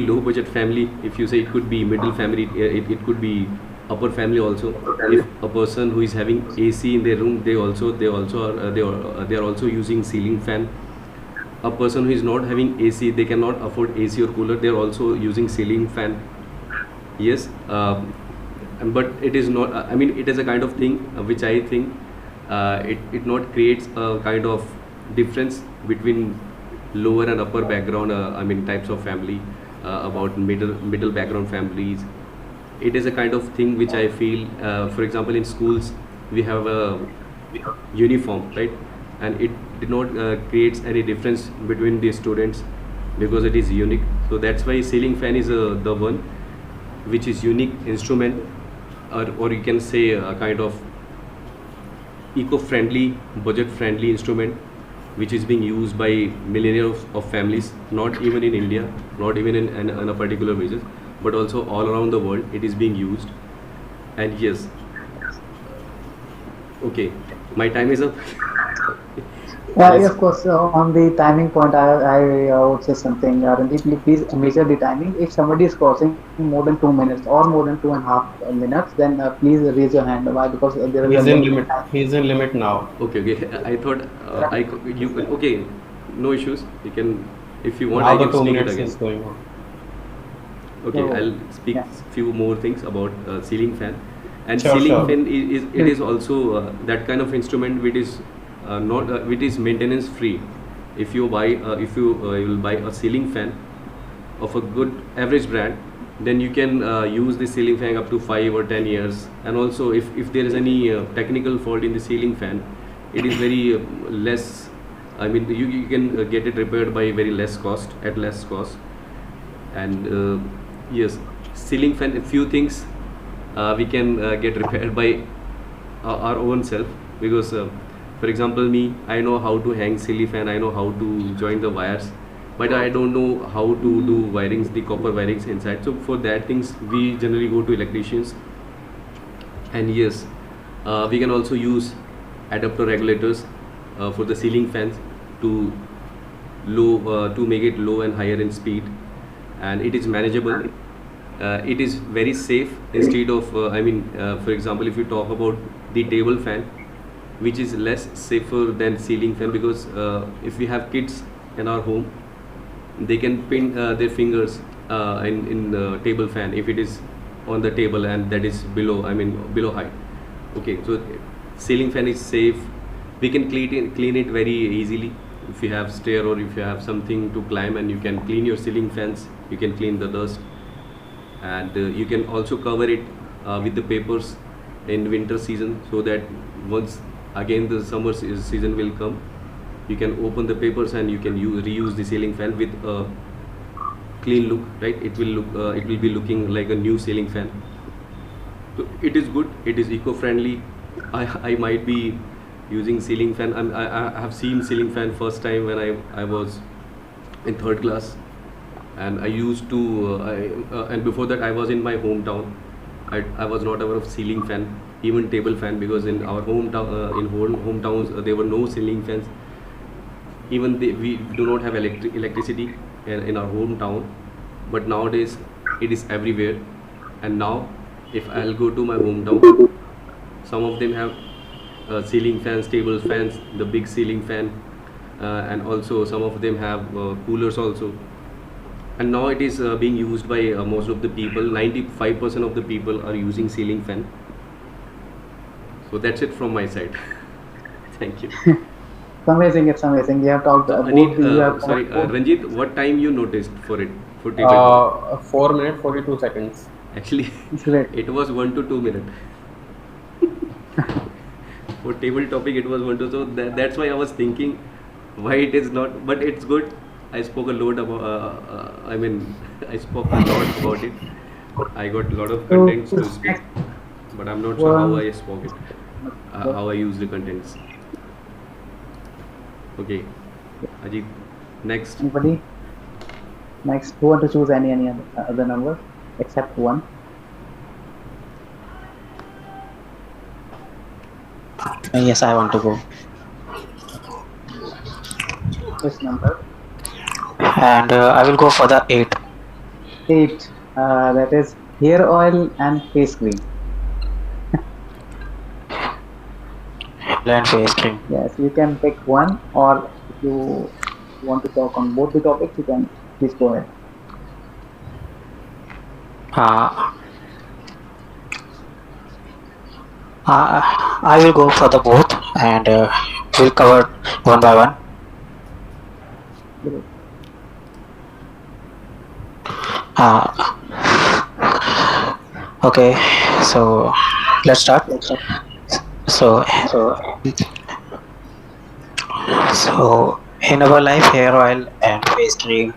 low budget family. If you say, it could be middle family, it could be upper family also. If a person who is having AC in their room, they are also using ceiling fan. A person who is not having AC, they cannot afford AC or cooler, they are also using ceiling fan. Yes, but it is not, I mean, it is a kind of thing which I think it not creates a kind of difference between lower and upper background, I mean types of family, about middle background families. It is a kind of thing which I feel, for example, in schools we have a uniform, right? And it did not creates any difference between the students because it is unique. So that's why ceiling fan is the one which is unique instrument, or you can say a kind of eco-friendly, budget-friendly instrument which is being used by millions of families, not even in India, not even in a particular region, but also all around the world it is being used. And yes, okay, my time is up. Yes. Yeah, of course. On the timing point, I would say something. Ranjit, please measure the timing. If somebody is crossing more than 2 minutes or more than 2.5 minutes, then please raise your hand. Why? Because there is a He's in limited limit. time. He's in limit now. Okay, okay. I thought you okay. No issues. You can, if you want, Now I the can two speak it minutes again. is going on. Okay, So, I'll speak yeah. few more things about ceiling fan. And Sure, ceiling sure. fan is it is also that kind of instrument which is not which is maintenance free. If you buy you will buy a ceiling fan of a good average brand, then you can use the ceiling fan up to 5 or 10 years. And also, if there is any technical fault in the ceiling fan, it is very less. I mean, you can get it repaired by very less cost, at less cost. And yes, ceiling fan, a few things we can get repaired by our own self, because for example, me, I know how to hang ceiling fan, I know how to join the wires, but I don't know how to do wirings, the copper wirings inside. So for that things, we generally go to electricians. And yes, we can also use adapter regulators for the ceiling fans to to make it low and higher in speed, and it is manageable. It is very safe. Instead of for example, if you talk about the table fan, which is less safer than ceiling fan, because if we have kids in our home, they can pin their fingers in the table fan if it is on the table and that is below, below height. Okay, so ceiling fan is safe. We can clean it very easily. If you have stair or if you have something to climb, and you can clean your ceiling fans, you can clean the dust. And you can also cover it with the papers in winter season, so that once again the summer season will come, you can open the papers and you can reuse the ceiling fan with a clean look, right? It will be looking like a new ceiling fan. So it is good, it is eco-friendly. I might be using ceiling fan. I have seen ceiling fan first time when I was in third class, and I used to and before that I was in my hometown. I was not aware of ceiling fan, even table fan, because in our hometown hometowns there were no ceiling fans. Even we do not have electricity in our hometown, but nowadays it is everywhere. And now if I'll go to my hometown, some of them have ceiling fans, table fans, the big ceiling fan, and also some of them have coolers also. And now it is being used by most of the people. 95% of the people are using ceiling fan. So that's it from my side. Thank you. It's amazing. It's amazing. You have talked So about Anit, you have sorry, talked about- Ranjit, what time you noticed for it, for table topic? 4 minutes 42 seconds. Actually, It's great. it was 1 to 2 minutes. For table topic, it was 1 to, so that's why I was thinking why it is not, but it's good. I spoke a lot about, I spoke a lot about it. I got a lot of So contents to this speak, next but I'm not sure how one, I spoke it, how I use the contents. Okay, Ajit, next. anybody next who want to choose any other number except one? Yes, I want to go. Which number? And I will go for the 8. 8. That is hair oil and face cream. Land face cream. Yes, you can pick one, or if you want to talk on both the topics, you can please go ahead. Uh, I will go for the both, and we'll cover one by one. Great. Okay, so let's start. So, so in our life, hair oil and face cream.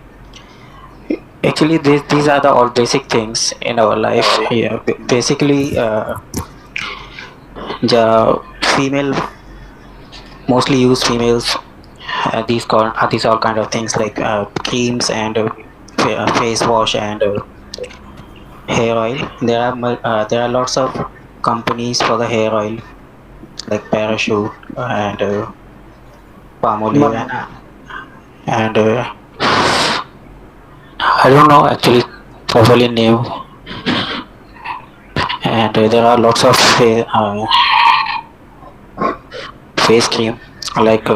Actually, these are the all basic things in our life. Yeah, basically, the female mostly use females. These all kind of things like creams and face wash and hair oil. There are lots of companies for the hair oil like Parachute and Palmolive, and I don't know actually properly name, and there are lots of face cream like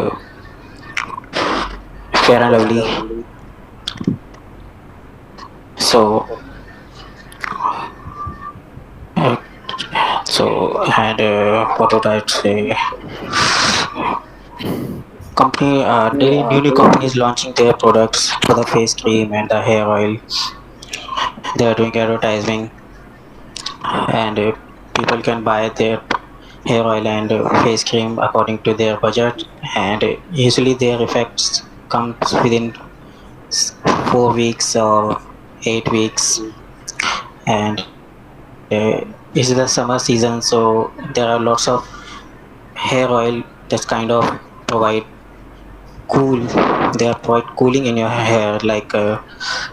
Fair and Lovely. So, uh, and what would I say? Newly companies launching their products for the face cream and the hair oil. They are doing advertising, and people can buy their hair oil and face cream according to their budget, and usually their effects comes within 4 weeks or 8 weeks, and it's the summer season, so there are lots of hair oil that kind of provide cool. They are provide cooling in your hair, like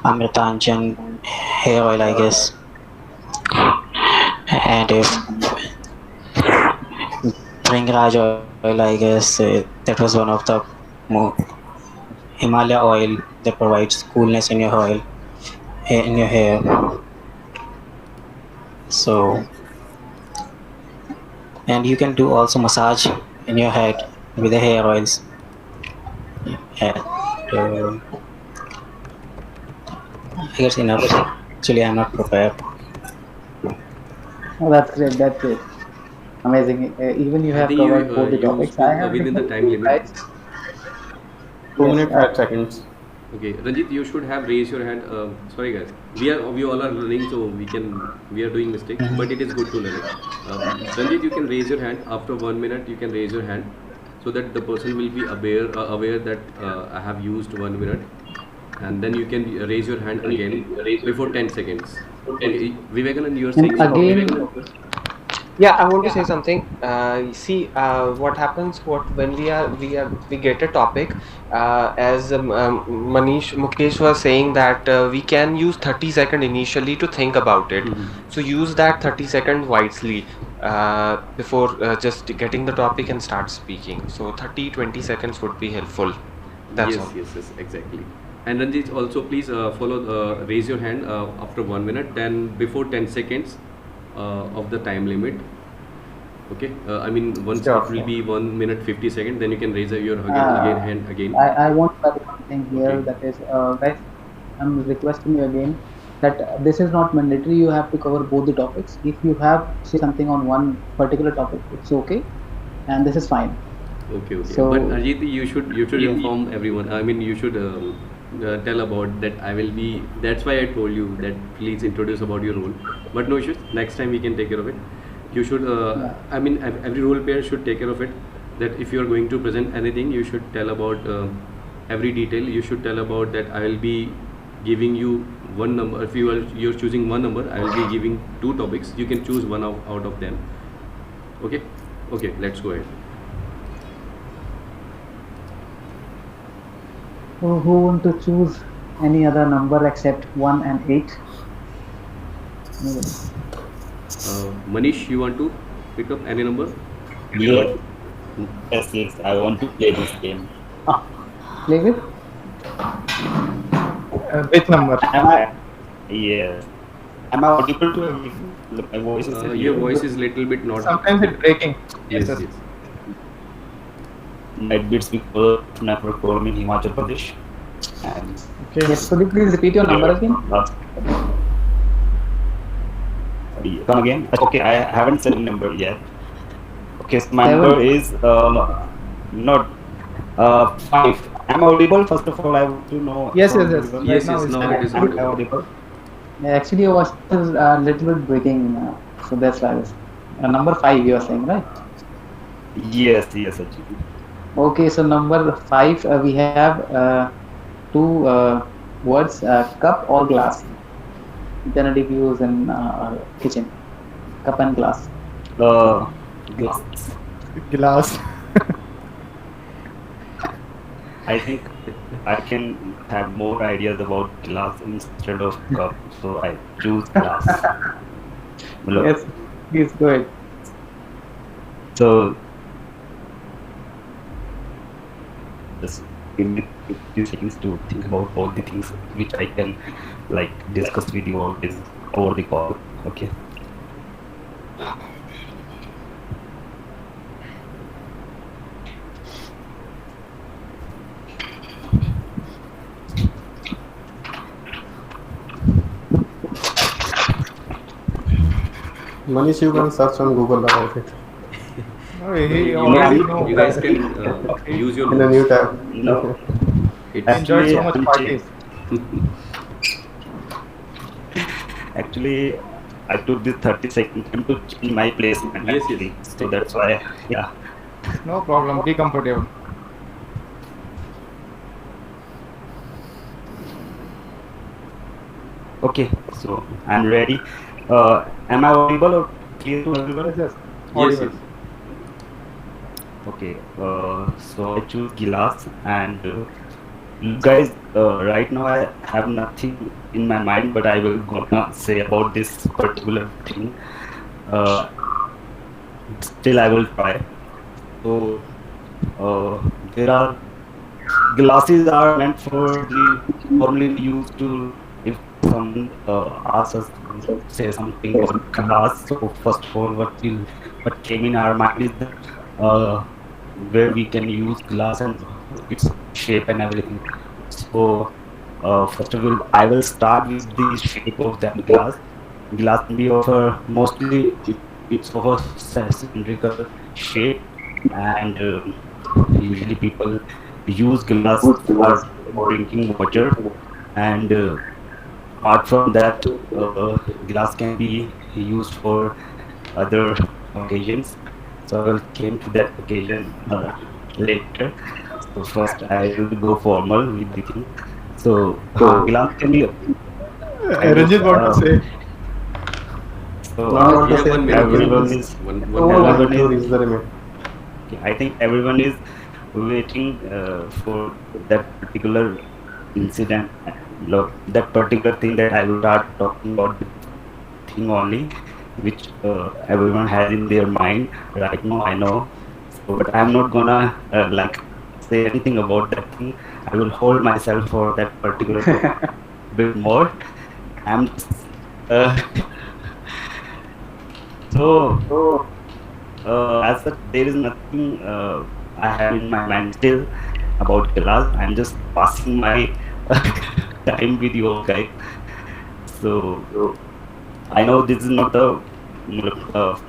Amritanjan hair oil, I guess, and if Bringraj oil, I guess that was one of the more Himalaya oil that provides coolness in your oil in your hair. So, and you can do also massage in your head with the hair oils. And, I guess enough. Actually, I'm not prepared. Oh, that's great. That's great. Amazing. Even you I have think you covered both the you topics. spoke I have within the time limit. right. 2 Yes, minutes 5 seconds. Okay, Ranjit, you should have raised your hand. Sorry, guys. We all are learning, so we are doing mistakes, but it is good to learn it. Ranjit, you can raise your hand after 1 minute. You can raise your hand so that the person will be aware that I have used 1 minute, and then you can raise your hand again before 10 seconds. Okay, Vivekanand, you are saying And again, something? Yeah, I want to say something. See, what happens when we get a topic, as Mukesh was saying that we can use 30 seconds initially to think about it. So use that 30 seconds wisely before just getting the topic and start speaking. So 30-20 seconds would be helpful. That's all. Yes, exactly. And Ranjit, also please raise your hand after 1 minute, then before 10 seconds of the time limit. Okay, I mean once Sure, it will sure. be 1 minute 50 seconds, then you can raise your hand again. I want to add one thing here. Okay. That is, guys, I'm requesting you again that this is not mandatory. You have to cover both the topics. If you have say something on one particular topic, it's okay, and this is fine. Okay. So- But Ajit, you should inform everyone. I mean, you should tell about that. I will be. That's why I told you that please introduce about your role. But no issues. Next time we can take care of it. You should. I mean, every role player should take care of it. That if you are going to present anything, you should tell about every detail. You should tell about that. I will be giving you one number. If you're choosing one number, I will be giving 2 topics. You can choose one out of them. Okay. Let's go ahead. Who want to choose any other number except 1 and 8? Manish, you want to pick up any number? Yeah. Yes, I want to play this game. Play with? Which number? Am I? Yes. Am I audible to everything? My voice is Your clear. voice is little bit not. Sometimes it's breaking. Yes. Might be because never home in Himachal Pradesh. And Okay. Yes. Could you please repeat your number again? Come again? Okay, I haven't said a number yet. Okay, so my number is not 5. Am I audible? First of all, I want to know. Yes. Yes, Now it's now fine. it is Am good. I audible? Actually, your voice is a little bit breaking, so that's why I was. Number 5, you are saying, right? Yes, actually. Okay, so number 5, we have 2 words: cup or glass. Generally we use in kitchen. Cup and glass. Glass. Glass. I think I can have more ideas about glass instead of cup, so I choose glass. Look, Yes, please go ahead. So just give me few seconds to think about all the things which I can like discuss with you all this over the call. Okay. Manish, you can search on Google about it No, he You already guys, know. you guys can use your in a new tab. No, It's Enjoyed so actually, much I'm parties. actually, I took this 30-second time to change my placement Yes, yes. actually. So that's why, yeah. No problem. Be comfortable. Okay, so I'm ready. Am I audible or clear to everyone? Yes. yes, Audible. yes. Okay, so I choose Gilas and you guys, right now I have nothing in my mind, but I will gonna say about this particular thing. Uh, Still, I will try. So, there are glasses are meant for the normally used to if someone asks us to say something about glass. So first of all, what came in our mind is that where we can use glass and its shape and everything. So first of all, I will start with the shape of that glass. Glass can be of a mostly it's of a cylindrical shape, and usually people use glass for drinking water, and apart from that, glass can be used for other occasions. So I will came to that occasion later. So first I will go formal with the thing. So glass can be kind of Ranjit, what to say? so Now what You to have say? 1 minute. everyone Yes. is One Oh, minute. everyone to is reach the limit. I think everyone is waiting for that particular incident, that particular thing that I will start talking about the thing only, which everyone has in their mind right now. I know, so but I'm not gonna like say anything about that thing. I will hold myself for that particular bit more. I'm just, uh, so. As such, there is nothing I have in my mind still about class. I'm just passing my time with you all guys. So I know this is not a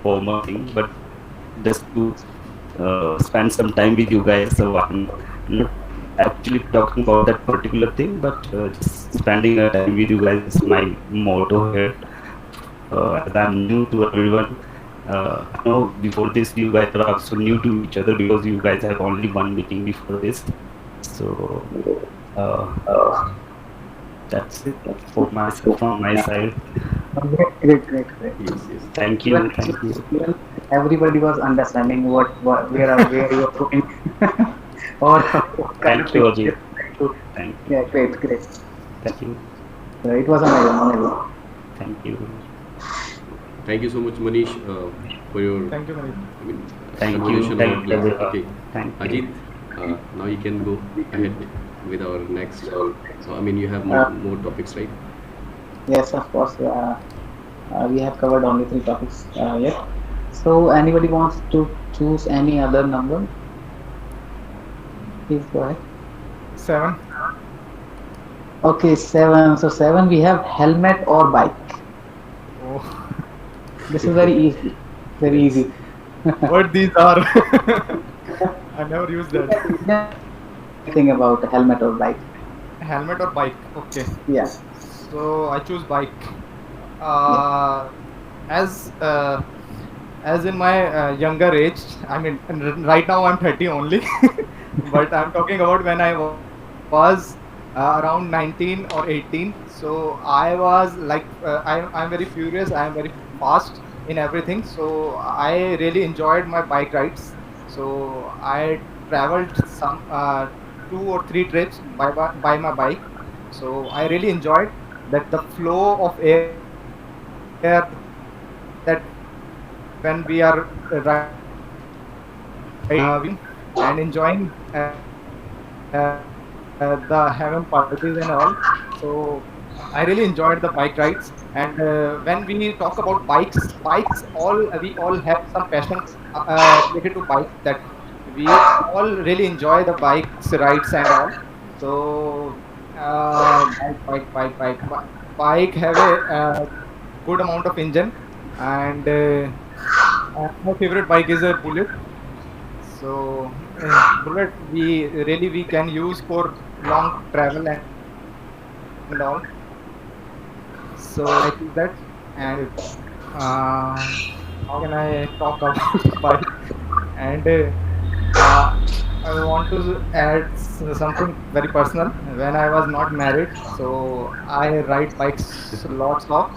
formal thing, but just to spend some time with you guys. So I'm not actually talking about that particular thing, but just spending a time with you guys is my motto here. As I'm new to everyone. I know before this you guys are also new to each other because you guys have only one meeting before this. So that's it for myself from my side. Great. Yes, yes. Thank Even, you, thank you. even everybody was understanding where you are going or what kind Thank of you, thing Ajay. you're trying to. Thank, Yeah, great. thank you, It was amazing. thank you, Thank you so much, Manish, for your Thank you, Manish. I mean, thank you, conversation thank about you, glass. everyone. Okay, Thank you. Ajit, now you can go ahead with our next. I mean, you have Uh, more topics, right? Yes, of course. We have covered only 3 topics yet. So, anybody wants to choose any other number? Please go ahead. 7. Okay, 7. So 7, we have helmet or bike. Oh, This is very easy. Very Yes. easy. what these are? I never used that. Think about helmet or bike. Helmet or bike? Okay. Yeah. So I choose bike. Uh, as uh, as in my younger age, I mean, right now I'm 30 only, but I'm talking about when I was around 19 or 18. So I was like, I'm very furious. I'm very fast in everything. So I really enjoyed my bike rides. So I traveled some 2 or 3 trips by my bike. So I really enjoyed that the flow of air that when we are riding and enjoying everything. the having parties and all. So I really enjoyed the bike rides. And when we talk about bikes, we all have some passions related to bikes, that we all really enjoy the bikes rides and all. So bike have a good amount of engine, and my favorite bike is a Bullet. So Bullet we can use for long travel and all. So I choose that. And how can I talk about bike? And I want to add something very personal. When I was not married, so I ride bikes lots of.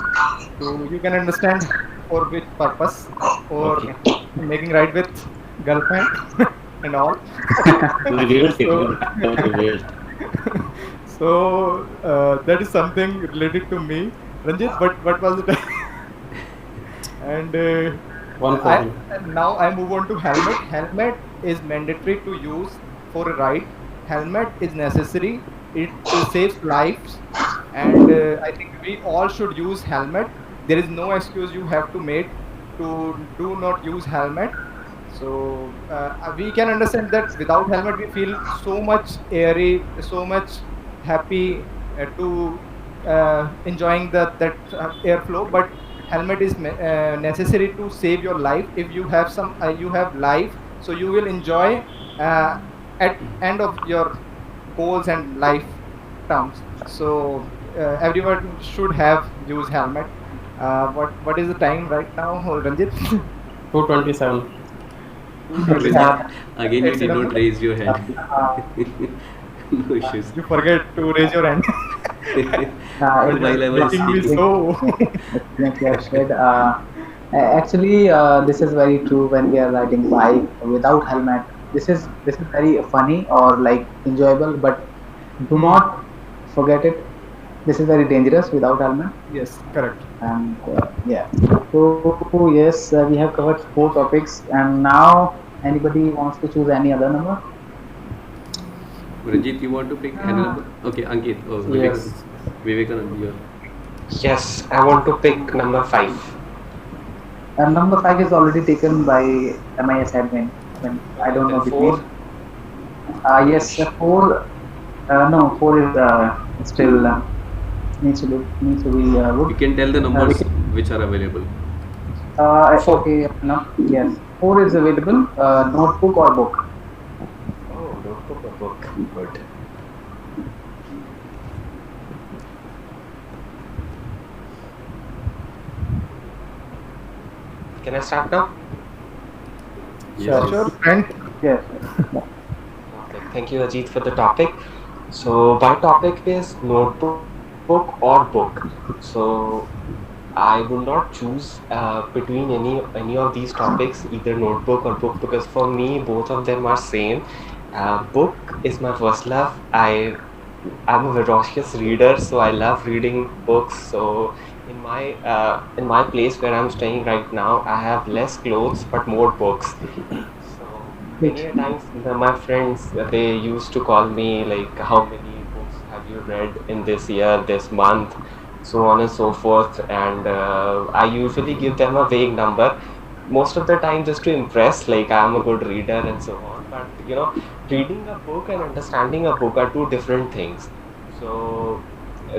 So you can understand for which purpose, for Okay. making ride with girlfriend and all. Reverse it. So Reverse. so that is something related to me, Ranjit. But what was it? And One for I him. now I move on to helmet. Helmet is mandatory to use for a ride. Helmet is necessary. It saves lives, and I think we all should use helmet. There is no excuse you have to make to do not use helmet. So we can understand that without helmet we feel so much airy, so much happy to enjoying that airflow. But helmet is necessary to save your life. If you have you have life, so you will enjoy uh, at end of your goals and life terms. So everyone should have use helmet. What is the time right now, Ranjit? 227. Ranjit, Yeah. again you It's did enough. not raise your hand. Uh, No issues. You forget to raise your hand. But it while I was Making me speaking, so. experience you have shared. Actually, this is very true when we are riding bike without helmet. This is very funny or like enjoyable, but do not forget it. This is very dangerous without helmet. Yes, correct. And yeah. So yes, we have covered 4 topics, and now anybody wants to choose any other number? Ranjit, you want to pick any number? Okay, Ankit. Oh, Yes. Vivekanand, you Yes, I want to pick number 5. And number 5 is already taken by MIS admin. I don't know Then the 4. name. Yes, 4. No, 4 is still needs to be You good. can tell the We numbers can, which are available. 4. okay, no, yes, 4 is available. Notebook or book. Oh, notebook or book. Good. Can I start now? Yes, Sure, yes. friend. Yes. Okay. Thank you, Ajit, for the topic. So my topic is notebook or book. So I would not choose between any of these topics, either notebook or book, because for me both of them are same. Book is my first love. I'm a voracious reader, so I love reading books. So in my place where I'm staying right now, I have less clothes but more books. So many a times my friends they used to call me like, how many books have you read in this year, this month, so on and so forth. And I usually give them a vague number, most of the time just to impress, like I'm a good reader and so on. But reading a book and understanding a book are two different things. So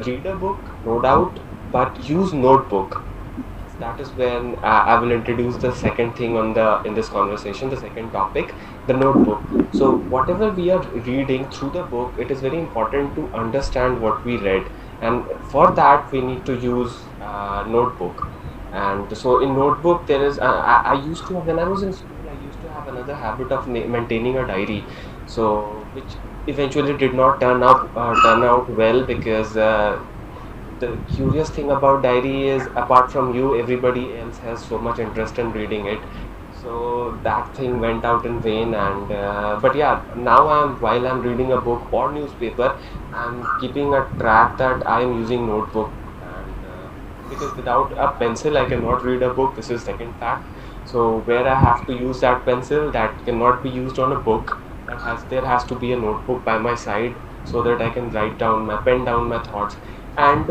read a book, no doubt, but use notebook. That is when I will introduce the second thing in this conversation, the second topic, the notebook. So whatever we are reading through the book, it is very important to understand what we read, and for that we need to use notebook. And so in notebook there is I used to, when I was in school, I used to have another habit of maintaining a diary, so which eventually did not turn out well, because the curious thing about diary is, apart from you, everybody else has so much interest in reading it. So that thing went out in vain. And but yeah, now while I'm reading a book or newspaper, I'm keeping a track that I am using notebook. And because without a pencil I cannot read a book, this is second fact. So where I have to use that pencil, that cannot be used on a book, there has to be a notebook by my side so that I can pen down my thoughts. And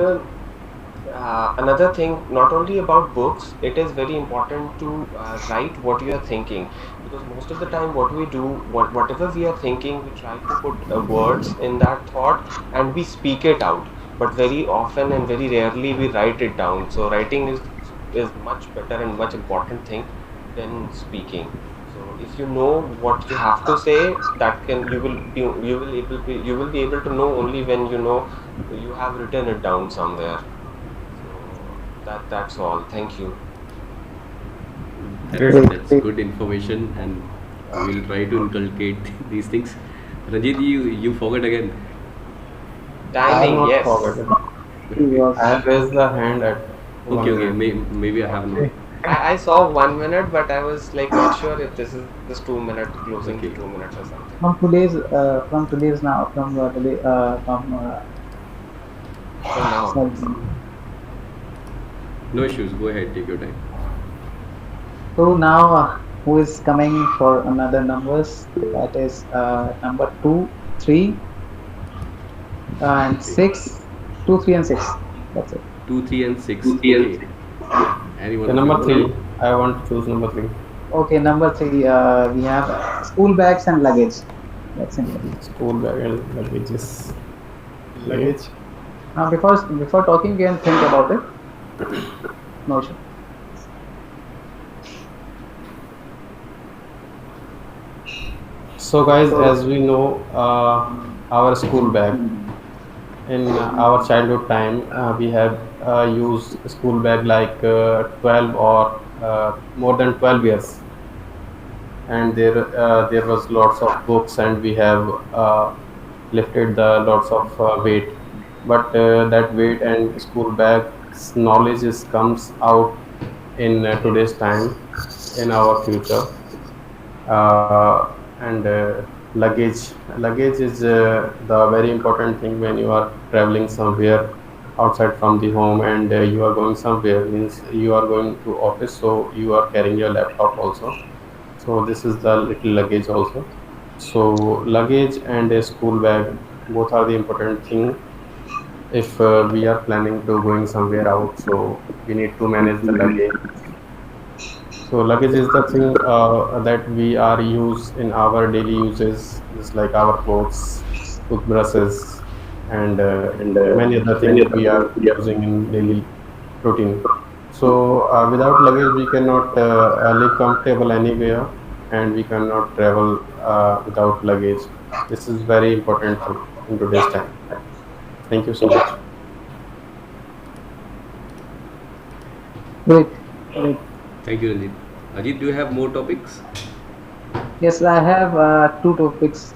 another thing, not only about books, it is very important to write what you are thinking, because most of the time what we do, whatever we are thinking, we try to put words in that thought and we speak it out. But very often and very rarely we write it down. So writing is much better and much important thing than speaking. So if you know what you have to say, that can you will be able to know only when you know you have written it down somewhere. So that's all. Thank you. That's good information, and we will try to inculcate these things. Ranjit, you forgot again. I have Timing, not yes. forgotten. I have raised the hand at one Okay, minute. maybe I have not. I saw 1 minute, but I was like not sure if this is 2 minute closing Okay. to 2 minutes or something. From today's now from today So now, sorry. No issues. Go ahead. Take your time. So now who is coming for another numbers? That is number 2, 3, and 6. 2, 3, and 6. That's it. 2, 3, and 6. Okay. Anyone? Okay, number 3. I want to choose number 3. Okay, number 3. We have school bags and luggage. That's it. School bag and luggages. Luggage. Now before talking, you can think about it. No issue. So guys, as we know, our school bag in our childhood time, we have used school bag like 12 or more than 12 years, and there was lots of books, and we have lifted the lots of weight. But that weight and school bag's knowledge comes out in today's time, in our future. And luggage is the very important thing when you are traveling somewhere outside from the home, and you are going somewhere, means you are going to office, so you are carrying your laptop also. So this is the little luggage also. So luggage and a school bag, both are the important thing if we are planning to going somewhere out, so we need to manage the luggage. So luggage is the thing that we are use in our daily uses, just like our clothes, toothbrushes, and many other things we are using in daily routine. So without luggage, we cannot live comfortable anywhere, and we cannot travel without luggage. This is very important thing in today's time. Thank you so much. Great. Thank you, Ranjit. Ajit, do you have more topics? Yes, I have 2 topics.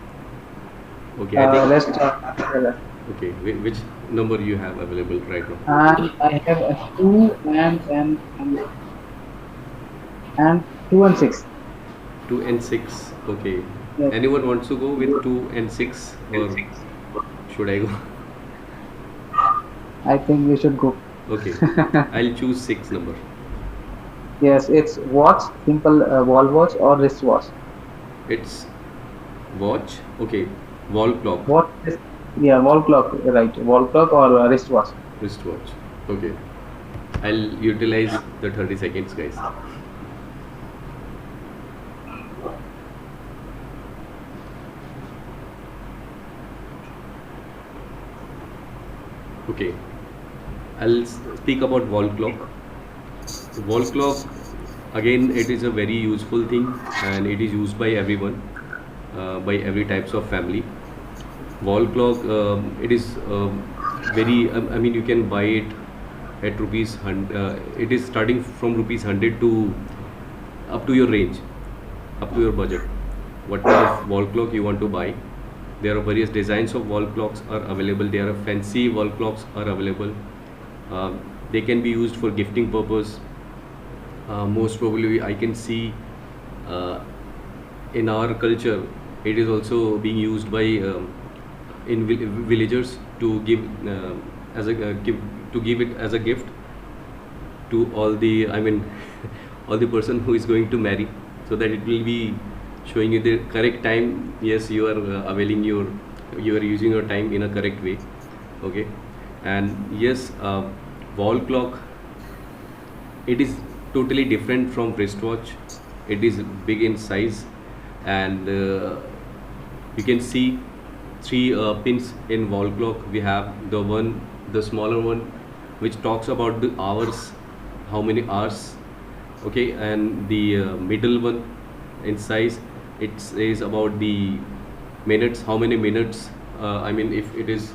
Okay, I think. Let's talk together. Okay, which number you have available right now? And I have a 2 and 2 and 6. 2 and 6. Okay. Yes. Anyone wants to go with 2 and 6, or should I go? I think we should go. Okay, I'll choose 6 number. Yes, it's watch, simple wall watch or wristwatch. It's watch. Okay, wall clock, What is, yeah, wall clock, right? Wall clock or wristwatch. wristwatch. Okay, I'll utilize the 30 seconds, guys. Okay, speak about wall clock. Wall clock, again, it is a very useful thing, and it is used by everyone, by every types of family. Wall clock, it is very. I mean, you can buy it at rupees 100. It is starting from rupees 100 to up to your range, up to your budget. What kind of wall clock you want to buy? There are various designs of wall clocks are available. There are fancy wall clocks are available. They can be used for gifting purpose. Most probably, I can see in our culture, it is also being used by villagers to give as a give it as a gift to all the, I mean, all the person who is going to marry, so that it will be showing you the correct time. Yes, you are you are using your time in a correct way. Okay, and yes, wall clock, it is totally different from wristwatch. It is big in size, and you can see three pins in wall clock. We have the smaller one, which talks about the hours, how many hours. Okay, and the middle one in size, it says about the minutes, how many minutes. I mean, if it is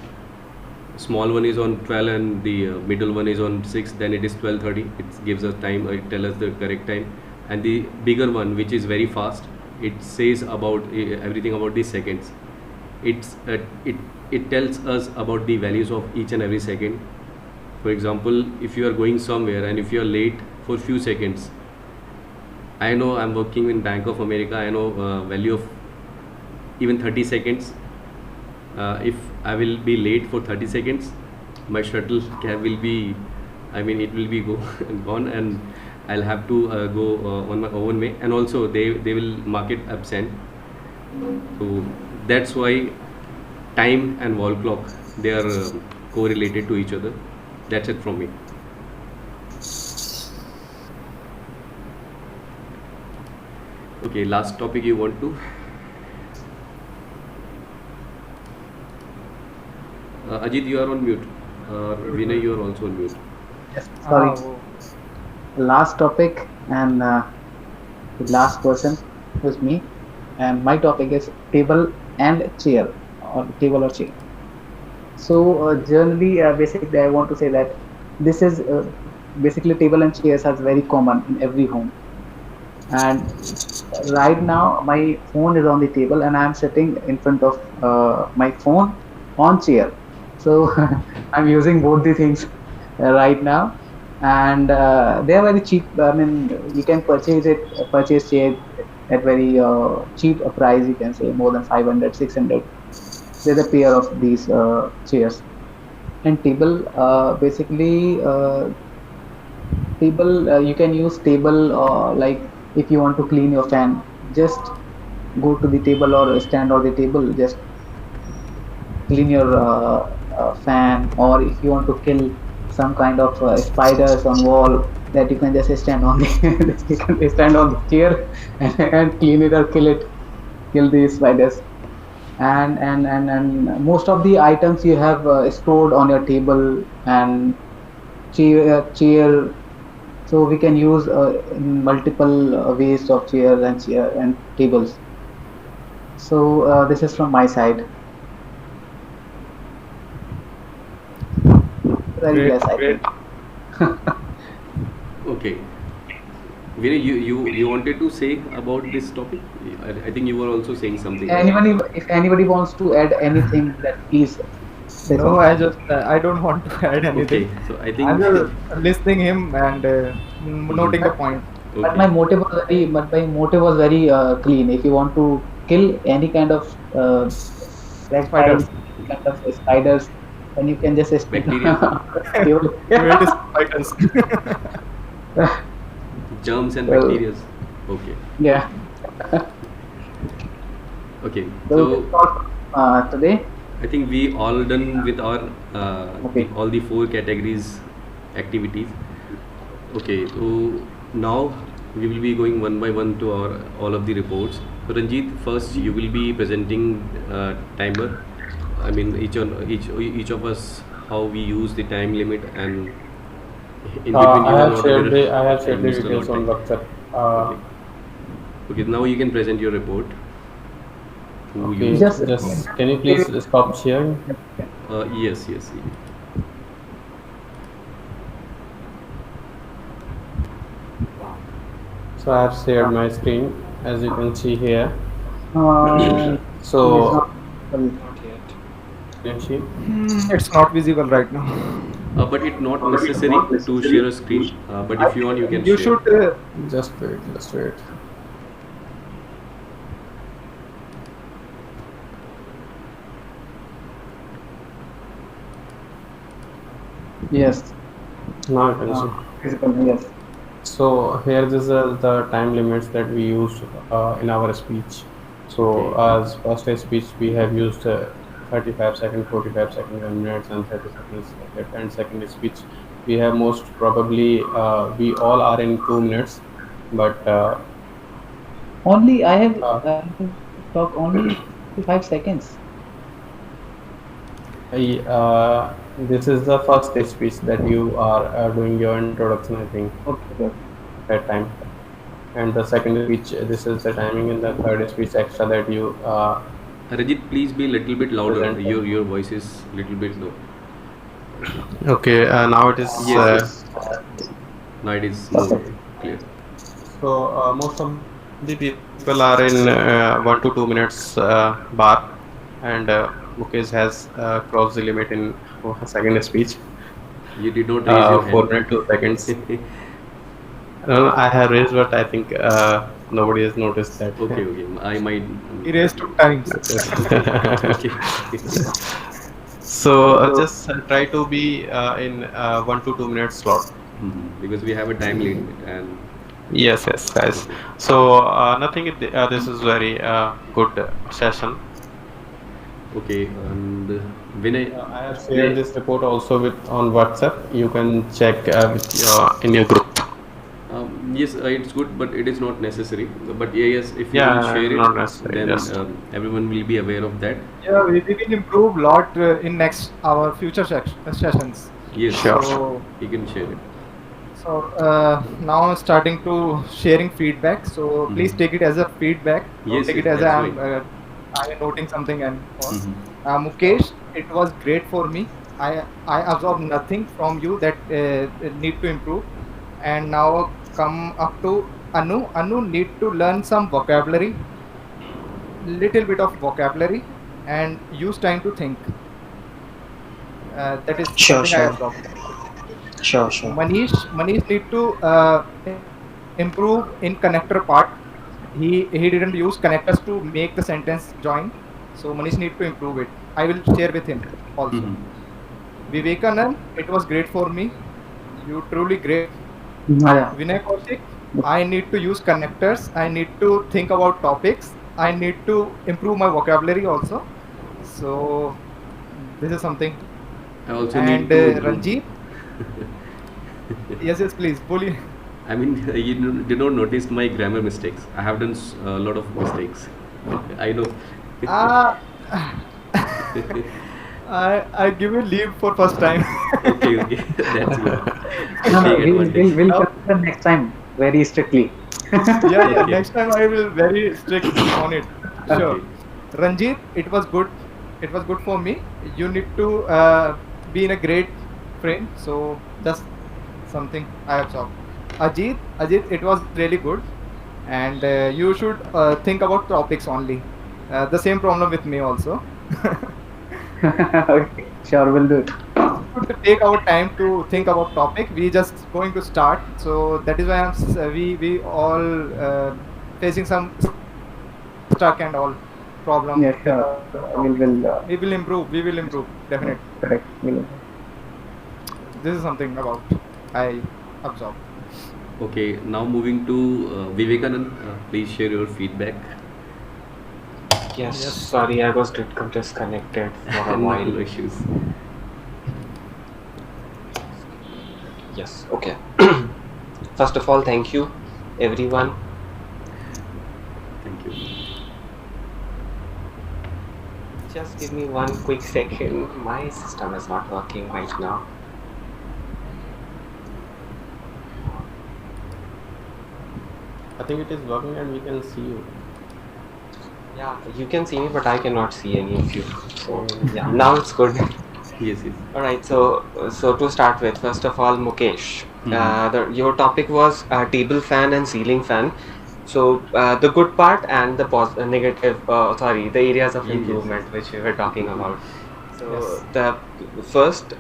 small one is on 12 and the middle one is on 6, then it is 12:30. It gives us time, it tells us the correct time. And the bigger one, which is very fast, it says about everything about the seconds. It tells us about the values of each and every second. For example, if you are going somewhere and if you are late for few seconds, I know I'm working in Bank of America, I know value of even 30 seconds. If I will be late for 30 seconds, my shuttle cab will be, I mean, it will be gone, and I'll have to go on my own way. And also they will mark it absent. So that's why time and wall clock, they are correlated to each other. That's it from me. Okay, last topic you want to? Ajit, you are on mute. Vinay, you are also on mute. Yes, sorry. Oh, Last topic, and the last person was me, and my topic is table and chair, or table or chair. So generally, basically, I want to say that this is basically table and chairs are very common in every home. And right now, my phone is on the table, and I am sitting in front of my phone on chair. So I'm using both the things right now, and they are very cheap. I mean, you can purchase chair at very cheap a price. You can say more than 500, 600. There's a pair of these chairs. And table, basically, table, you can use table, like if you want to clean your fan, just go to the table or stand on the table, just clean your fan. Or if you want to kill some kind of spiders on wall, that you can just stand on the you can stand on the chair and clean it or kill the spiders. And most of the items you have stored on your table and chair. So we can use in multiple ways of chair and tables. So this is from my side. Very great, less, I great. think. Okay. Vinay, you wanted to say about this topic? I think you were also saying something. If anybody wants to add anything, that please say No, something. I don't want to add Okay, anything. so I I'm think just listening him and noting the point. But okay. my motive was very clean. If you want to kill any kind of reptiles, Spiders. any kind of spiders, then you can just Bacteria, table. Great spiders. germs and Well, bacteria. Okay. yeah. Okay. So So that's all today. I think we all done with our Okay. all the 4 categories activities. Okay. So now we will be going one by one to our all of the reports. So Ranjit, first you will be presenting timer. I mean each of us, how we use the time limit, and in between you I are have not shared aware I have shared you the used a lot details on time. WhatsApp. Okay. Okay. Now you can present your report. Who Okay, used? Just can you please stop sharing? Yes. Yes. So I have shared my screen, as you can see here. it is So not well, can see. It's not visible right now. But it's not necessary to share a screen. But if you want, you can You share. should. Just wait, just wait. yes. Now you can see. Physical, yes. So here is the time limits that we use in our speech. So Okay. as first speech we have used 35 seconds, 45 seconds, 1 minutes, and 30 seconds. Like that. And second speech we have most probably we all are in 2 minutes, but Only uh, I have talked only 5 seconds. this is the first speech that you are doing your introduction, I think, Okay, good. that time. And the second speech, this is the timing, and the third speech extra that you Rajit, please be a little bit louder. present. Your voice is little bit low. Okay, now it is. Yes, yes. Now it is more clear. So most of the people are in 1 to 2 minutes bar, and Mukesh has crossed the limit in second speech. You did not raise your 4 minutes 2 seconds. hand. No, I have raised, but I think nobody has noticed that. Okay, okay. I might. He raised 2 times. Okay. So just try to be in 1 to 2 minutes slot. Because we have a time limit and Yes, yes, guys. okay. So nothing. This is very good session. Okay, and Vinay, I have shared this report also with on WhatsApp. You can check with in your group. yes, it's good, but it is not necessary. But yes, if you Yeah, will share not it, necessary, then just- everyone will be aware of that. Yeah, we will improve lot in next our future sessions. Yes, Sure. So, you can share it. so now I'm starting to sharing feedback. So please take it as a feedback. Don't Yes, take yes, it as that's I'm noting something and all. Mhm. Mukesh, it was great for me. I absorbed nothing from you that need to improve. And now come up to Anu. Anu need to learn some vocabulary, little bit of vocabulary, and use time to think. That is Sure, something I sure. absorbed. Sure. Manish need to improve in connector part. He didn't use connectors to make the sentence join, so Manish need to improve it. I will share with him also. Mhm. Vivekanand, it was great for me. You truly great. Yeah. Vinay Kaushik, I need to use connectors. I need to think about topics. I need to improve my vocabulary also. So this is something. I also And need to improve. Ranjit, yes, please, bully. I mean, you did not notice my grammar mistakes. I have done a lot of mistakes. I know. Ah, I give you leave for first time. Okay, that's good. No, Take advantage. we'll Now- consider next time very strictly. Yeah, Okay. next time I will very strict on it. Sure. Okay. Ranjit, it was good. It was good for me. You need to be in a great frame. So just something I absorbed. Ajit, it was really good. And you should think about topics only. The same problem with me also. Okay, sure, we'll do it. Good to take our time to think about topic. We just going to start, so that is why we all facing some stuck and all problem. Yeah, sure. We will improve. We will improve definitely. Correct. We'll This is something about I absorb. Okay, now moving to Vivekanand. Please share your feedback. Yes, Yes. sorry, I was disconnected for a No while. issues. Yes, okay. First of all, thank you, everyone. Thank you. Just give me one quick second. My system is not working right now. I think it is working, and we can see you. Yeah, you can see me, but I cannot see any of you. So yeah, now it's good. Yes, yes. All right. So to start with, first of all, Mukesh, your topic was table fan and ceiling fan. So the good part and the negative, the areas of Yes, yes. improvement which we were talking about. So Yes. the first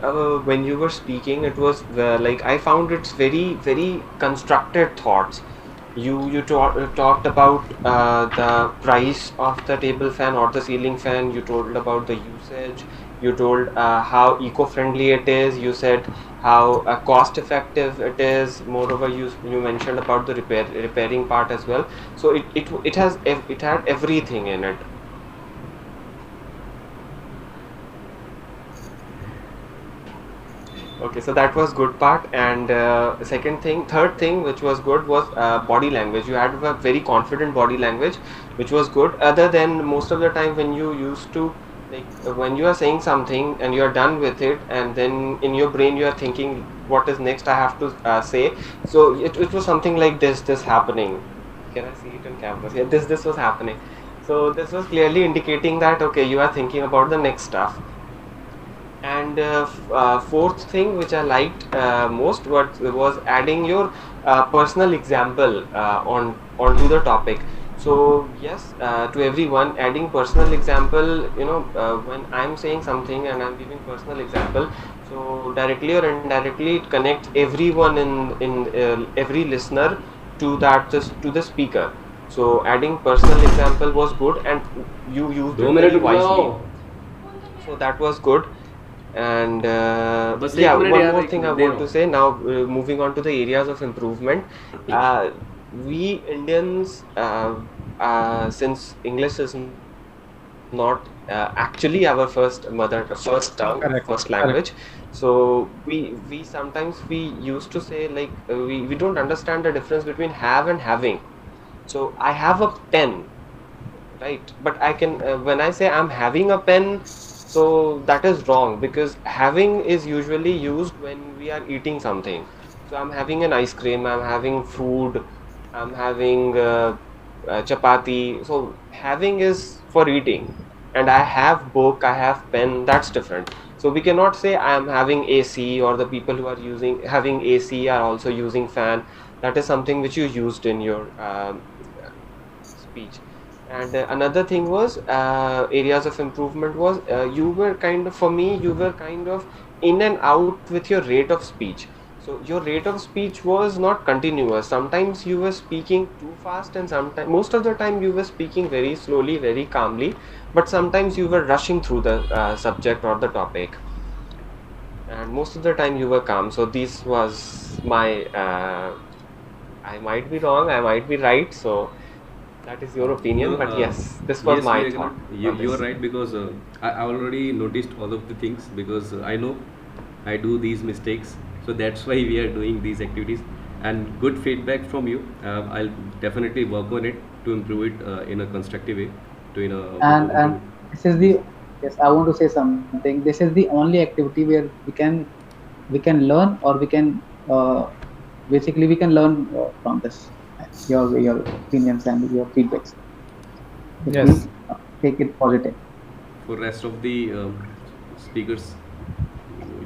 when you were speaking, it was like I found it's very constructed thoughts. You talked about the price of the table fan or the ceiling fan. You told about the usage. You told how eco-friendly it is. You said how cost effective it is. Moreover, you mentioned about the repairing part as well. So it had everything in it. Okay, so that was good part. And third thing which was good was body language. You had a very confident body language, which was good. Other than most of the time when you used to, like when you are saying something and you are done with it, and then in your brain you are thinking what is next I have to say. So it was something like this happening. Can I see it on camera? Yeah, this was happening. So this was clearly indicating that okay, you are thinking about the next stuff. And fourth thing which I liked most was adding your personal example onto the topic. So yes, to everyone, adding personal example, when I'm saying something and I'm giving personal example, so directly or indirectly it connects everyone in every listener to to the speaker. So adding personal example was good, and you used it very wisely. So that was good. And yeah, one more thing I want to say now, moving on to the areas of improvement. We Indians, since English is not actually our first tongue, first language, so we sometimes we used to say like we don't understand the difference between have and having. So I have a pen, right? But I can when I say I'm having a pen, so that is wrong, because having is usually used when we are eating something. So I'm having an ice cream, I'm having food, I'm having chapati. So having is for eating, and I have book, I have pen. That's different. So we cannot say I am having AC, or the people who are having AC are also using fan. That is something which you used in your speech. And another thing was areas of improvement was you were kind of, for me, you were kind of in and out with your rate of speech. So your rate of speech was not continuous. Sometimes you were speaking too fast, and sometimes, most of the time, you were speaking very slowly, very calmly. But sometimes you were rushing through the subject or the topic, and most of the time you were calm. So this was my. I might be wrong, I might be right. So that is your opinion, but yes, this was my thought. You are right, because I already noticed all of the things, because I know I do these mistakes, so that's why we are doing these activities. And good feedback from you. I'll definitely work on it to improve it in a constructive way. And this is the, yes, I want to say something. This is the only activity where we can learn, or we can basically we can learn from this. Your opinions and your feedbacks. Yes. Take it positive. For rest of the speakers,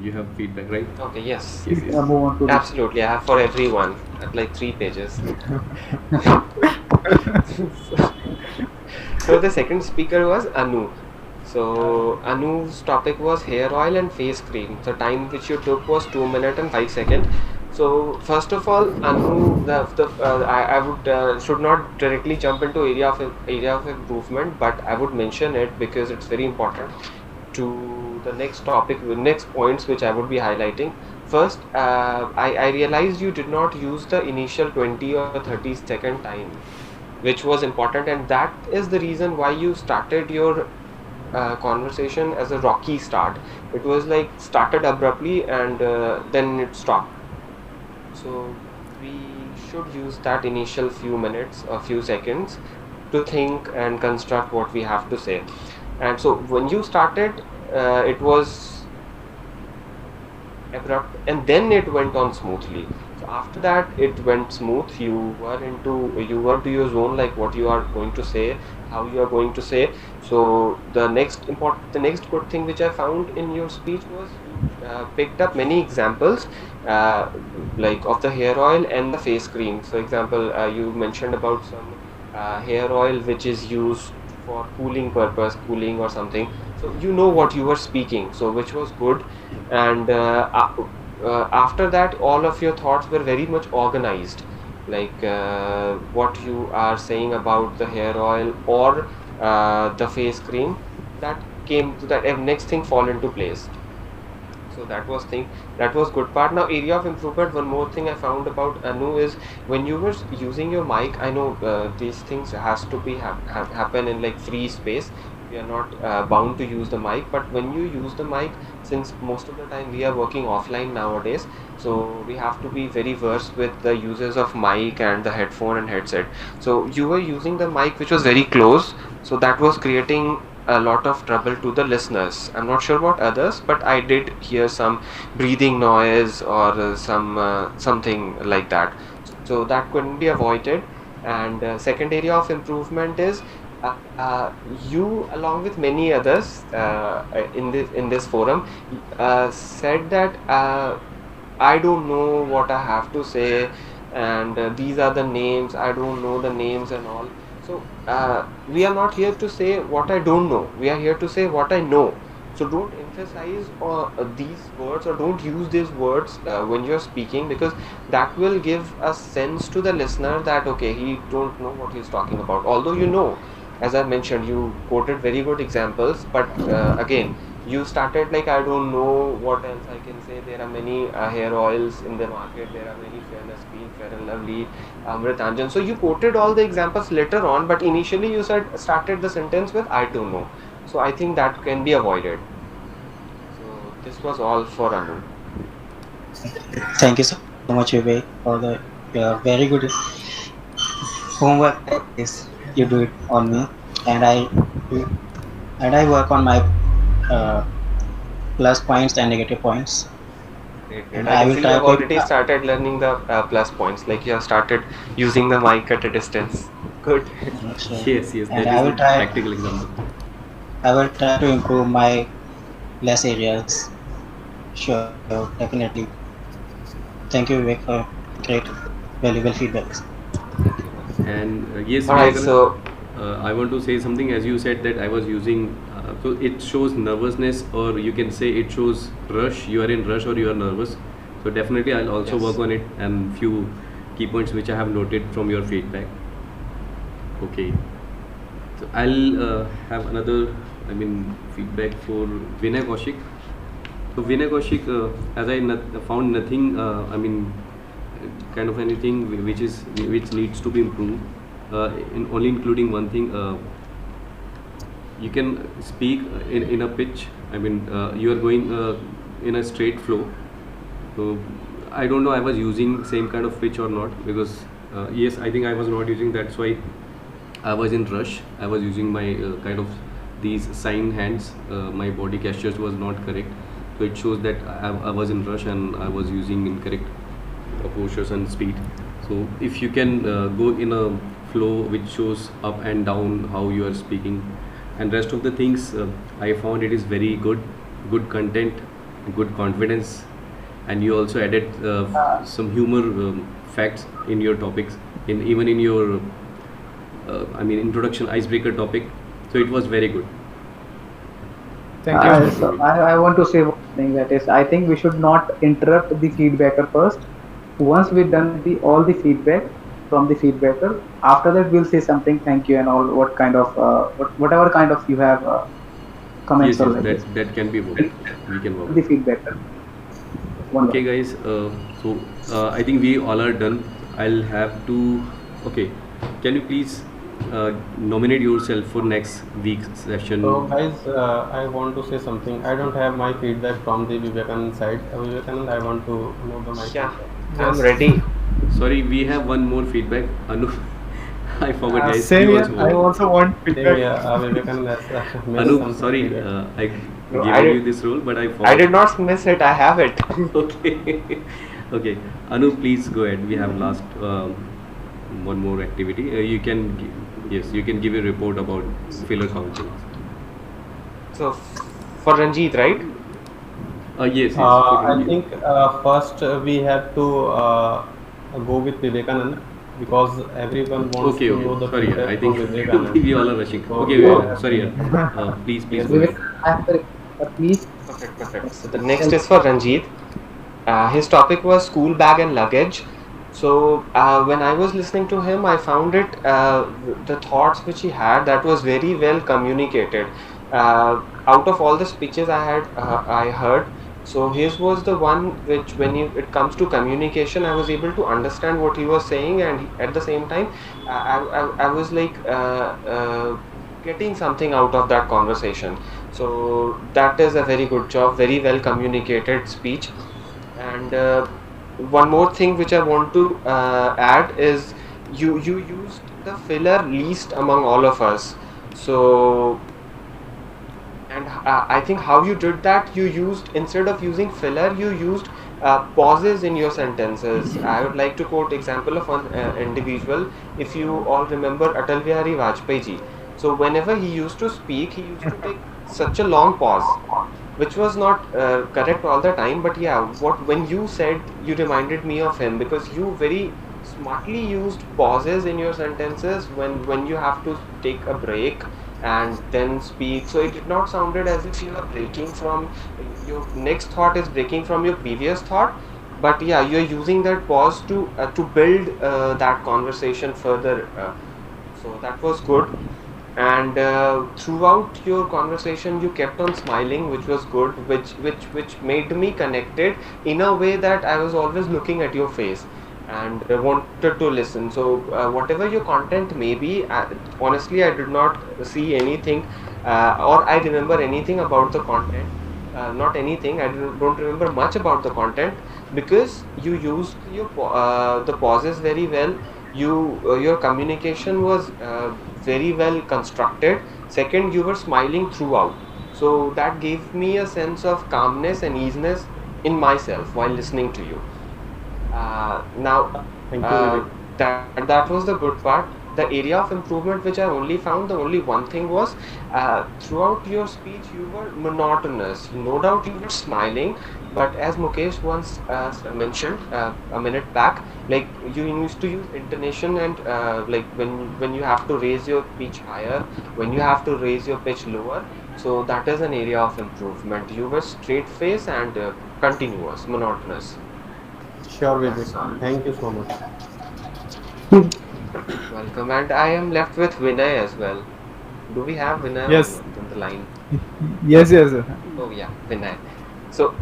you have feedback, right? Okay, yes. Move on to Absolutely, I have for everyone at like 3 pages. So the second speaker was Anu. So Anu's topic was hair oil and face cream. The time which you took was 2 minutes and 5 seconds. So first of all, Anu, I would should not directly jump into area of improvement, but I would mention it because it's very important to the next topic, the next points which I would be highlighting. First, I realized you did not use the initial 20 or 30-second time, which was important, and that is the reason why you started your conversation as a rocky start. It was like started abruptly and then it stopped. So we should use that initial few minutes or few seconds to think and construct what we have to say. And so when you started, it was abrupt, and then it went on smoothly. So after that, it went smooth. You were to your zone, like what you are going to say, how you are going to say. So the next good thing which I found in your speech was you picked up many examples, like of the hair oil and the face cream. So example, you mentioned about some hair oil which is used for cooling purpose, cooling or something. So you know what you were speaking, so which was good. And after that, all of your thoughts were very much organized, like what you are saying about the hair oil or the face cream, that came to that next thing fall into place. So that was good part. Now, area of improvement, one more thing I found about Anu is when you were using your mic, I know these things has to be happen in like free space. We are not bound to use the mic, but when you use the mic, since most of the time we are working offline nowadays, so we have to be very versed with the uses of mic and the headphone and headset. So you were using the mic which was very close, so that was creating a lot of trouble to the listeners. I'm not sure about others, but I did hear some breathing noise or something like that. So that couldn't be avoided. And second area of improvement is you, along with many others in this forum, said that I don't know what I have to say, and these are the names. I don't know the names and all. So we are not here to say what I don't know. We are here to say what I know. So don't emphasize these words, or don't use these words when you're speaking, because that will give a sense to the listener that okay, he don't know what he's talking about. Although you know, as I mentioned, you quoted very good examples, but again, you started like I don't know what else I can say. There are many hair oils in the market. There are many Fairness Cream, Fair and Lovely, Amritanjan. So you quoted all the examples later on, but initially you started the sentence with I don't know. So I think that can be avoided. So this was all for Anu. Thank you so much, Vivek, for the very good homework is you do it on me, and I work on my plus points and negative points. Great, And great. I I can will see you try have to already started learning the plus points, like you have started using the mic at a distance. Good. Yes, and that I is will the try practical example. to improve my less areas. Sure, definitely. Thank you, Vivek, for great valuable feedbacks. And yes, All right, Vivekanand, so I want to say something. As you said that I was using, so it shows nervousness, or you can say it shows rush. You are in rush or you are nervous. So definitely, I'll also yes. work on it, and few key points which I have noted from your feedback. Okay, so I'll have another, feedback for Vinay Kaushik. So Vinay Kaushik, as I found nothing, kind of anything which needs to be improved. Only including one thing. You can speak in a pitch. You are going in a straight flow. So I don't know. I was using same kind of pitch or not, because yes, I think I was not using. That's why I was in rush. I was using my kind of these sign hands. My body gestures was not correct. So it shows that I was in rush and I was using incorrect postures and speed. So if you can go in a flow which shows up and down how you are speaking, and rest of the things, I found it is very good content, good confidence, and you also added some humor facts in your topics, even in your introduction icebreaker topic. So it was very good. Thank you. So I want to say one thing, that is, I think we should not interrupt the feedbacker first. Once we've done all the feedback from the feedbacker, after that we'll say something, thank you and all, what kind of whatever kind of you have comments Yes, or like this. that can be worked. We can work. The feedbacker. Okay, guys. So I think we all are done. I'll have to. Okay, can you please nominate yourself for next week's session? So guys, I want to say something. I don't have my feedback from the Vivekanand side. Vivekanand, I want to know the my Yeah, feedback. I'm ready. Sorry, we have one more feedback. Anu, I forgot, guys. Same You here. also I want. also want Same feedback. here, Vivekanand has made Anu, some sorry, feedback. I No, gave you this role, but I forgot. I did not miss it. I have it. Okay, okay. Anu, please go ahead. We have last one more activity. You can, yes, you can give a report about filler counting. So for Ranjit, right? Yes, yes. I think first we have to go with Vivekanand, because everyone wants Okay, to know the sorry, feedback I from think Vivekanand. we all are rushing. So Okay, we all have sorry. to- Please Yes, go ahead. I have the please. Perfect, perfect. So the next is for Ranjit. His topic was school bag and luggage. So when I was listening to him, I found it the thoughts which he had, that was very well communicated. Out of all the speeches I heard, So his was the one which, when it comes to communication, I was able to understand what he was saying, and at the same time, I was like getting something out of that conversation. So that is a very good job, very well communicated speech. And one more thing which I want to add is you used the filler least among all of us. So, and I think how you did that, you used, instead of using filler, you used pauses in your sentences. I would like to quote example of one individual. If you all remember Atal Bihari Vajpayee ji, so whenever he used to speak, he used to take such a long pause, which was not correct all the time. But yeah, what when you said, you reminded me of him, because you very smartly used pauses in your sentences when you have to take a break and then speak. So it did not sounded as if you are breaking from your next thought, is breaking from your previous thought, but yeah, you are using that pause to build that conversation further. So that was good. And throughout your conversation you kept on smiling, which was good, which made me connected in a way that I was always looking at your face and wanted to listen. So whatever your content may be, honestly I did not see anything or I remember anything about the content, not anything, I don't remember much about the content, because you used your the pauses very well. Your communication was very well constructed. Second, you were smiling throughout, so that gave me a sense of calmness and easiness in myself while listening to you. Now, Thank you, Vivek. that was the good part. The area of improvement which I only found, the only one thing was, throughout your speech you were monotonous. No doubt you were smiling, but as Mukesh once mentioned a minute back, like you used to use intonation and like when you have to raise your pitch higher, when you have to raise your pitch lower. So that is an area of improvement. You were straight face and continuous, monotonous. Sure, Vivek. Thank you so much. Welcome, and I am left with Vinay as well. Do we have Vinay Yes. on the line? Yes, yes. Oh yeah, Vinay. So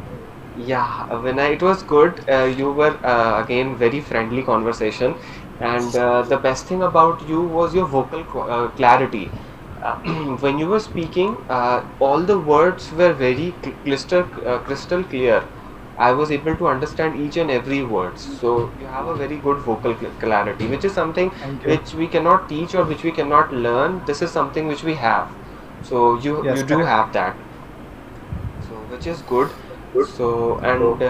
yeah, Vinay, it was good. You were again very friendly conversation, and the best thing about you was your vocal clarity. Uh, when you were speaking, all the words were very crystal clear. I was able to understand each and every word. So you have a very good vocal clarity, which is something Thank you. which we cannot teach or which we cannot learn. This is something which we have. So Yes, you do correct. have that. So which is good. So and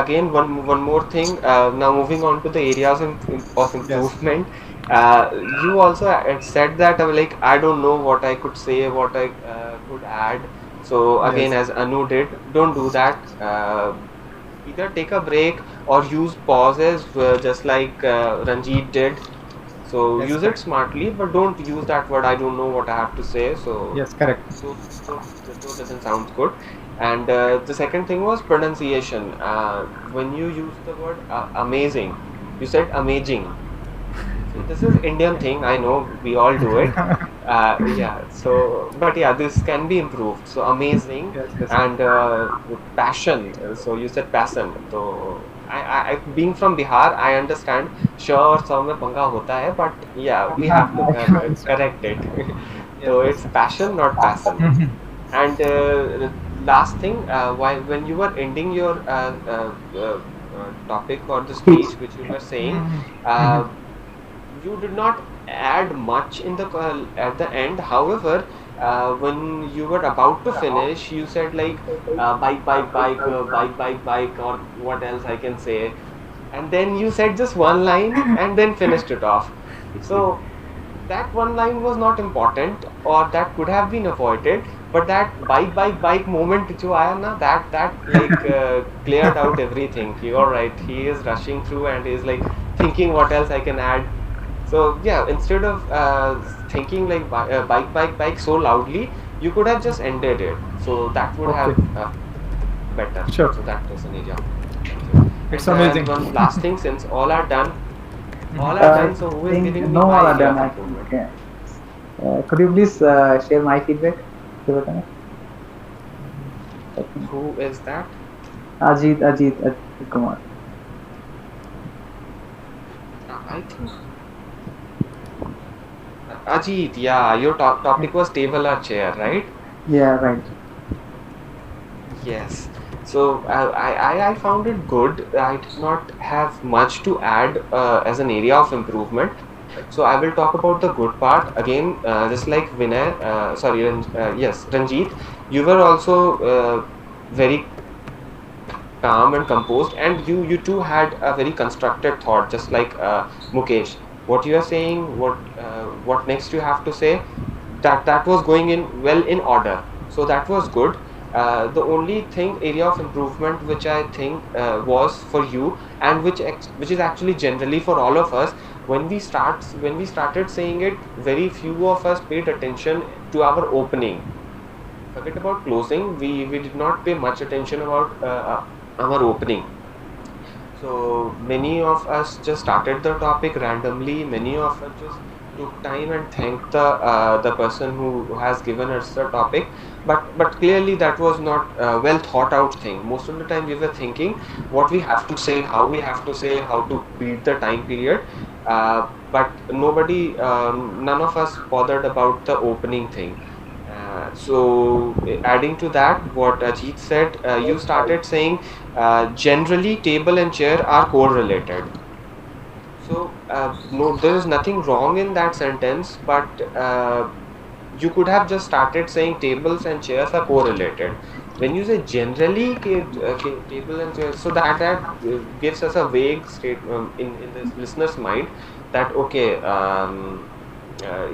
again one more thing. Now moving on to the areas of Yes. improvement. You also said that like I don't know what I could say, what I could add. So again, Yes. as Anu did, don't do that. Either take a break or use pauses, just like Ranjit did. So Yes, use it smartly, but don't use that word. I don't know what I have to say. So Yes, correct. so that doesn't sound good. And the second thing was pronunciation. When you use the word amazing, you said amazing. So this is Indian thing. I know we all do it. Yeah. So, but yeah, this can be improved. So amazing Yes, yes. and passion. So you said passion. So being from Bihar, I understand. Sure, some में पंगा होता है, but yeah, we have to correct it. So it's passion, not passion. And last thing, when you were ending your topic or the speech which you were saying, you did not add much in the at the end. However, when you were about to finish, you said like bike, or what else I can say, and then you said just one line and then finished it off. So that one line was not important, or that could have been avoided, but that bike moment which aaya na, that like cleared out everything. You're right, he is rushing through and is like thinking what else I can add. So yeah, instead of thinking like bike so loudly, you could have just ended it. So that would have better. Sure. So that was an area. Thank you. It's And, amazing. one last thing, since all are done, so who is giving me No, my all are area done. of I improvement? think. Could you please share my feedback? Who is that? Ajit Kumar. I think Ajit, yeah, your topic was table or chair, right? Yeah, right. Yes. So I found it good. I did not have much to add as an area of improvement. So I will talk about the good part again. Just like Vinay, yes, Ranjit, you were also very calm and composed, and you too had a very constructed thought, just like Mukesh. What you are saying, what next you have to say, that was going in well in order. So that was good. The only thing area of improvement which I think was for you, and which is actually generally for all of us, when we started saying it, very few of us paid attention to our opening. Forget about closing. We did not pay much attention about our opening. So many of us just started the topic randomly. Many of us just took time and thanked the person who has given us the topic. But clearly that was not a well thought out thing. Most of the time we were thinking what we have to say, how we have to say, how to beat the time period. But none of us bothered about the opening thing. Adding to that, what Ajit said, you started saying generally table and chair are correlated. So no, there is nothing wrong in that sentence, but you could have just started saying tables and chairs are correlated. When you say generally table and chairs, so that gives us a vague state in the listener's mind that okay.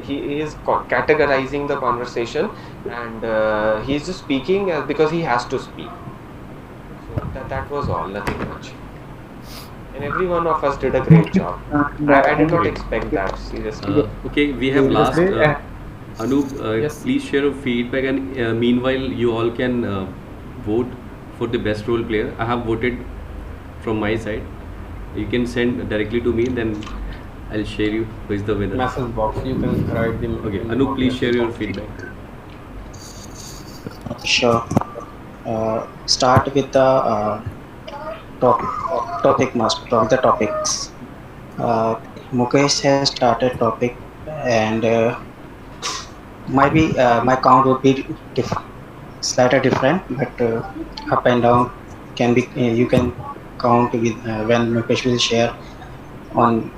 He is categorizing the conversation, and he is just speaking because he has to speak. So that was all, nothing much. And every one of us did a great job. I did not Great. expect that, seriously. Okay, we have last. Yesterday, Anup, Yes. please share your feedback, and meanwhile, you all can vote for the best role player. I have voted from my side. You can send directly to me, then I'll share you who is the winner. Message box. You can write the. Okay, in the Anup, please share message your box. feedback. Sure. Start with the topic must talk the topics. Mukesh has started topic, and maybe my count would be slightly different, but up and down can be you can count with when Mukesh will share on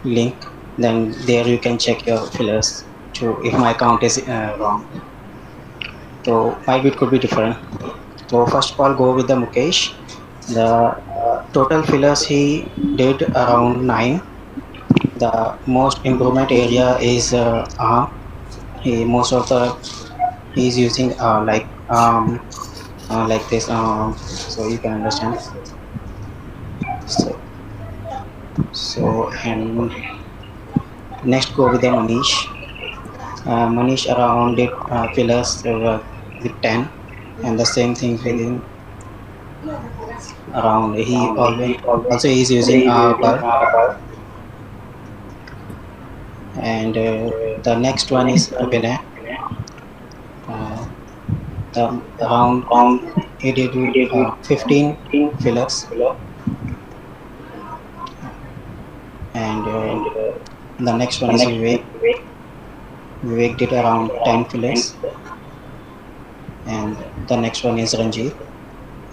link. Then there you can check your fillers to if my count is wrong. So maybe it could be different. So first of all, go with the Mukesh. The total fillers he did around 9. The most improvement area is arm. Most of the he's using like this so you can understand. So and next go with the Manish. Manish around did fillers with 10, and the same thing with him around he always also is using bar. And the next one is Vinay. The around he did 15 fillers, and the next one is Vivek. Vivek did around 10 fillers, and the next one is Ranjit.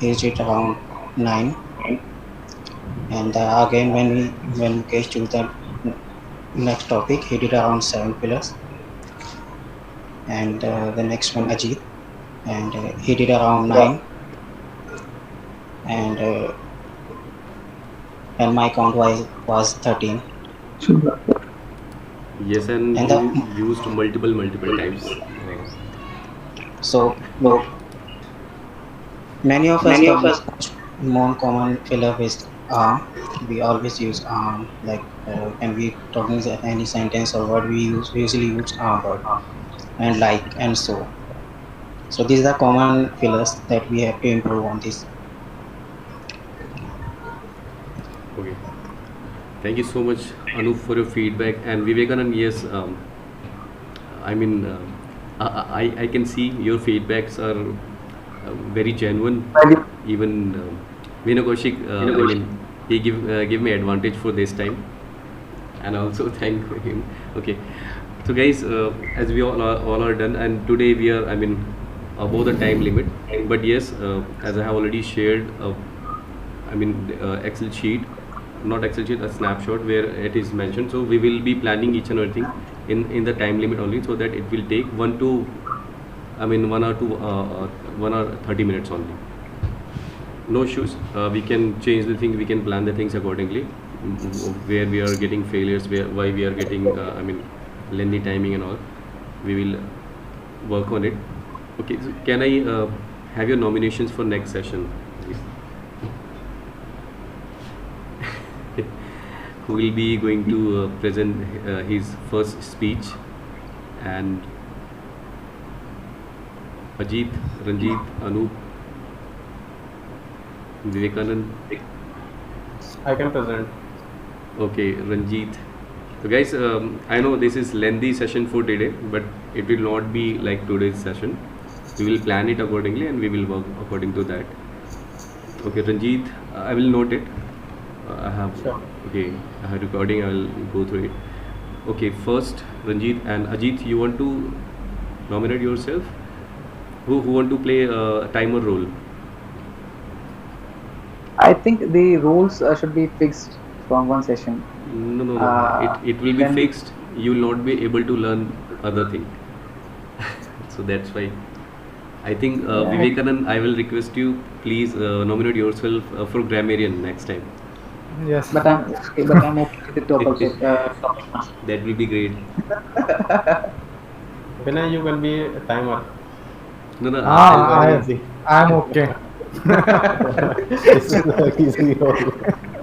He did around 9, and again when Mukesh to the next topic he did around 7 fillers, and the next one Ajit, and he did around 9, and my count was 13. Yes, and And you used multiple times. So many of us the most more common filler is arm. We always use arm, like when we talking any sentence or word we usually use arm word, and like and so. So these are common fillers that we have to improve on this. Okay. Thank you so much, Anup, for your feedback. And Vivekanand, yes, I mean, I can see your feedbacks are very genuine. even Vinay Kaushik, I mean, he give me advantage for this time, and also thank him. Okay, so guys, as we all are done, and today we are, I mean, above the time limit. But yes, as I have already shared, I mean, Excel sheet, not Excel sheet, a snapshot where it is mentioned. So we will be planning each and everything in the time limit only, so that it will take 1 or 30 minutes only. No issues. We can change the thing. We can plan the things accordingly. Where we are getting failures, why we are getting, I mean, lengthy timing and all. We will work on it. Okay. So can I have your nominations for next session, please? Who will be going to present his first speech? And Ajit, Ranjit, Anup, Vivekanand. I can present. Okay, Ranjit. So guys, I know this is lengthy session for today, but it will not be like today's session. We will plan it accordingly and we will work according to that. Okay, Ranjit, I will note it. I have Sure. okay. I have recording. I will go through it. Okay, first Ranjit and Ajit. You want to nominate yourself? Who want to play a timer role? I think the rules should be fixed from one session. No. It will be Then- fixed. You will not be able to learn other thing. So that's why. I think Yeah. Vivekanand, I will request you, please nominate yourself for grammarian next time. Yes. But I'm okay with the topic. That will be great. Vinay, you can be a timer. No, Very easy. I'm okay. This is the easy role.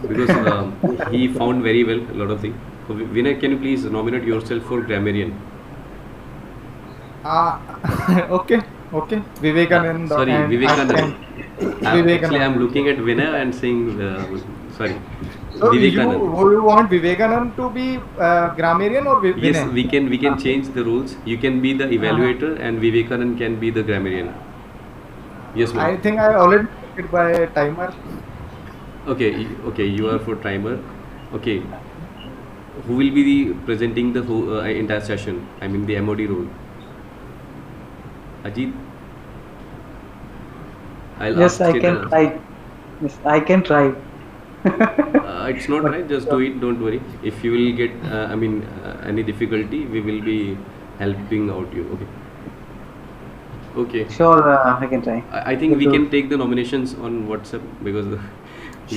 because he found very well a lot of things. So Vinay, can you please nominate yourself for grammarian? Okay. Vivekanand. Sorry, and Vivekanand. Vivekanand. Actually, I'm looking at Vinay and saying, sorry, So Vivekanand. you want Vivekanand to be grammarian or Vinay? Yes, we can change the rules. You can be the evaluator and Vivekanand can be the grammarian. Yes, I ma'am. think I already did it by timer. Okay, you are for timer. Okay, who will be presenting the whole entire session? I mean the MOD role. Ajit. I'll Yes, ask I can Chetan. try. Yes, I can try. It's not right. Just do it. Don't worry. If you will get, any difficulty, we will be helping out you. Okay. Okay. Sure, I can try. I think we Good. can take the nominations on WhatsApp because we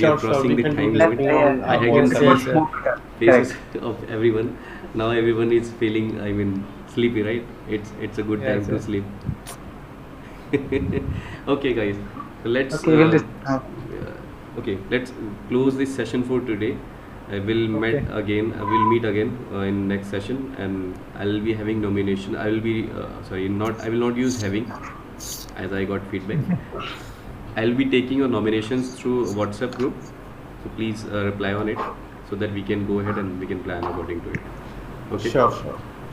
Sure, are sure. crossing We the can time do Let's limit. that on I can WhatsApp. see faces of everyone. Now everyone is feeling, sleepy, right? It's a good time Yes, to yes. sleep. Okay, guys. So let's Okay, we'll just. okay. Let's close this session for today. We'll meet Okay. again. We'll meet again in next session, and I'll be having nomination. I will be sorry, not. I will not use having, as I got feedback. I'll be taking your nominations through WhatsApp group. So please reply on it so that we can go ahead and we can plan according to it. Okay. Sure.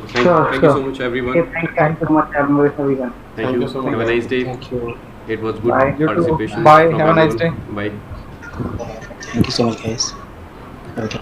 Thank you Sure. so much, everyone. Okay, thank you so much, everyone. Thank you. so much. Have a nice day. Thank you. It was good Bye. You too. participation. Bye. from Have a nice everyone. day. Bye. Thank you so much, guys. Okay.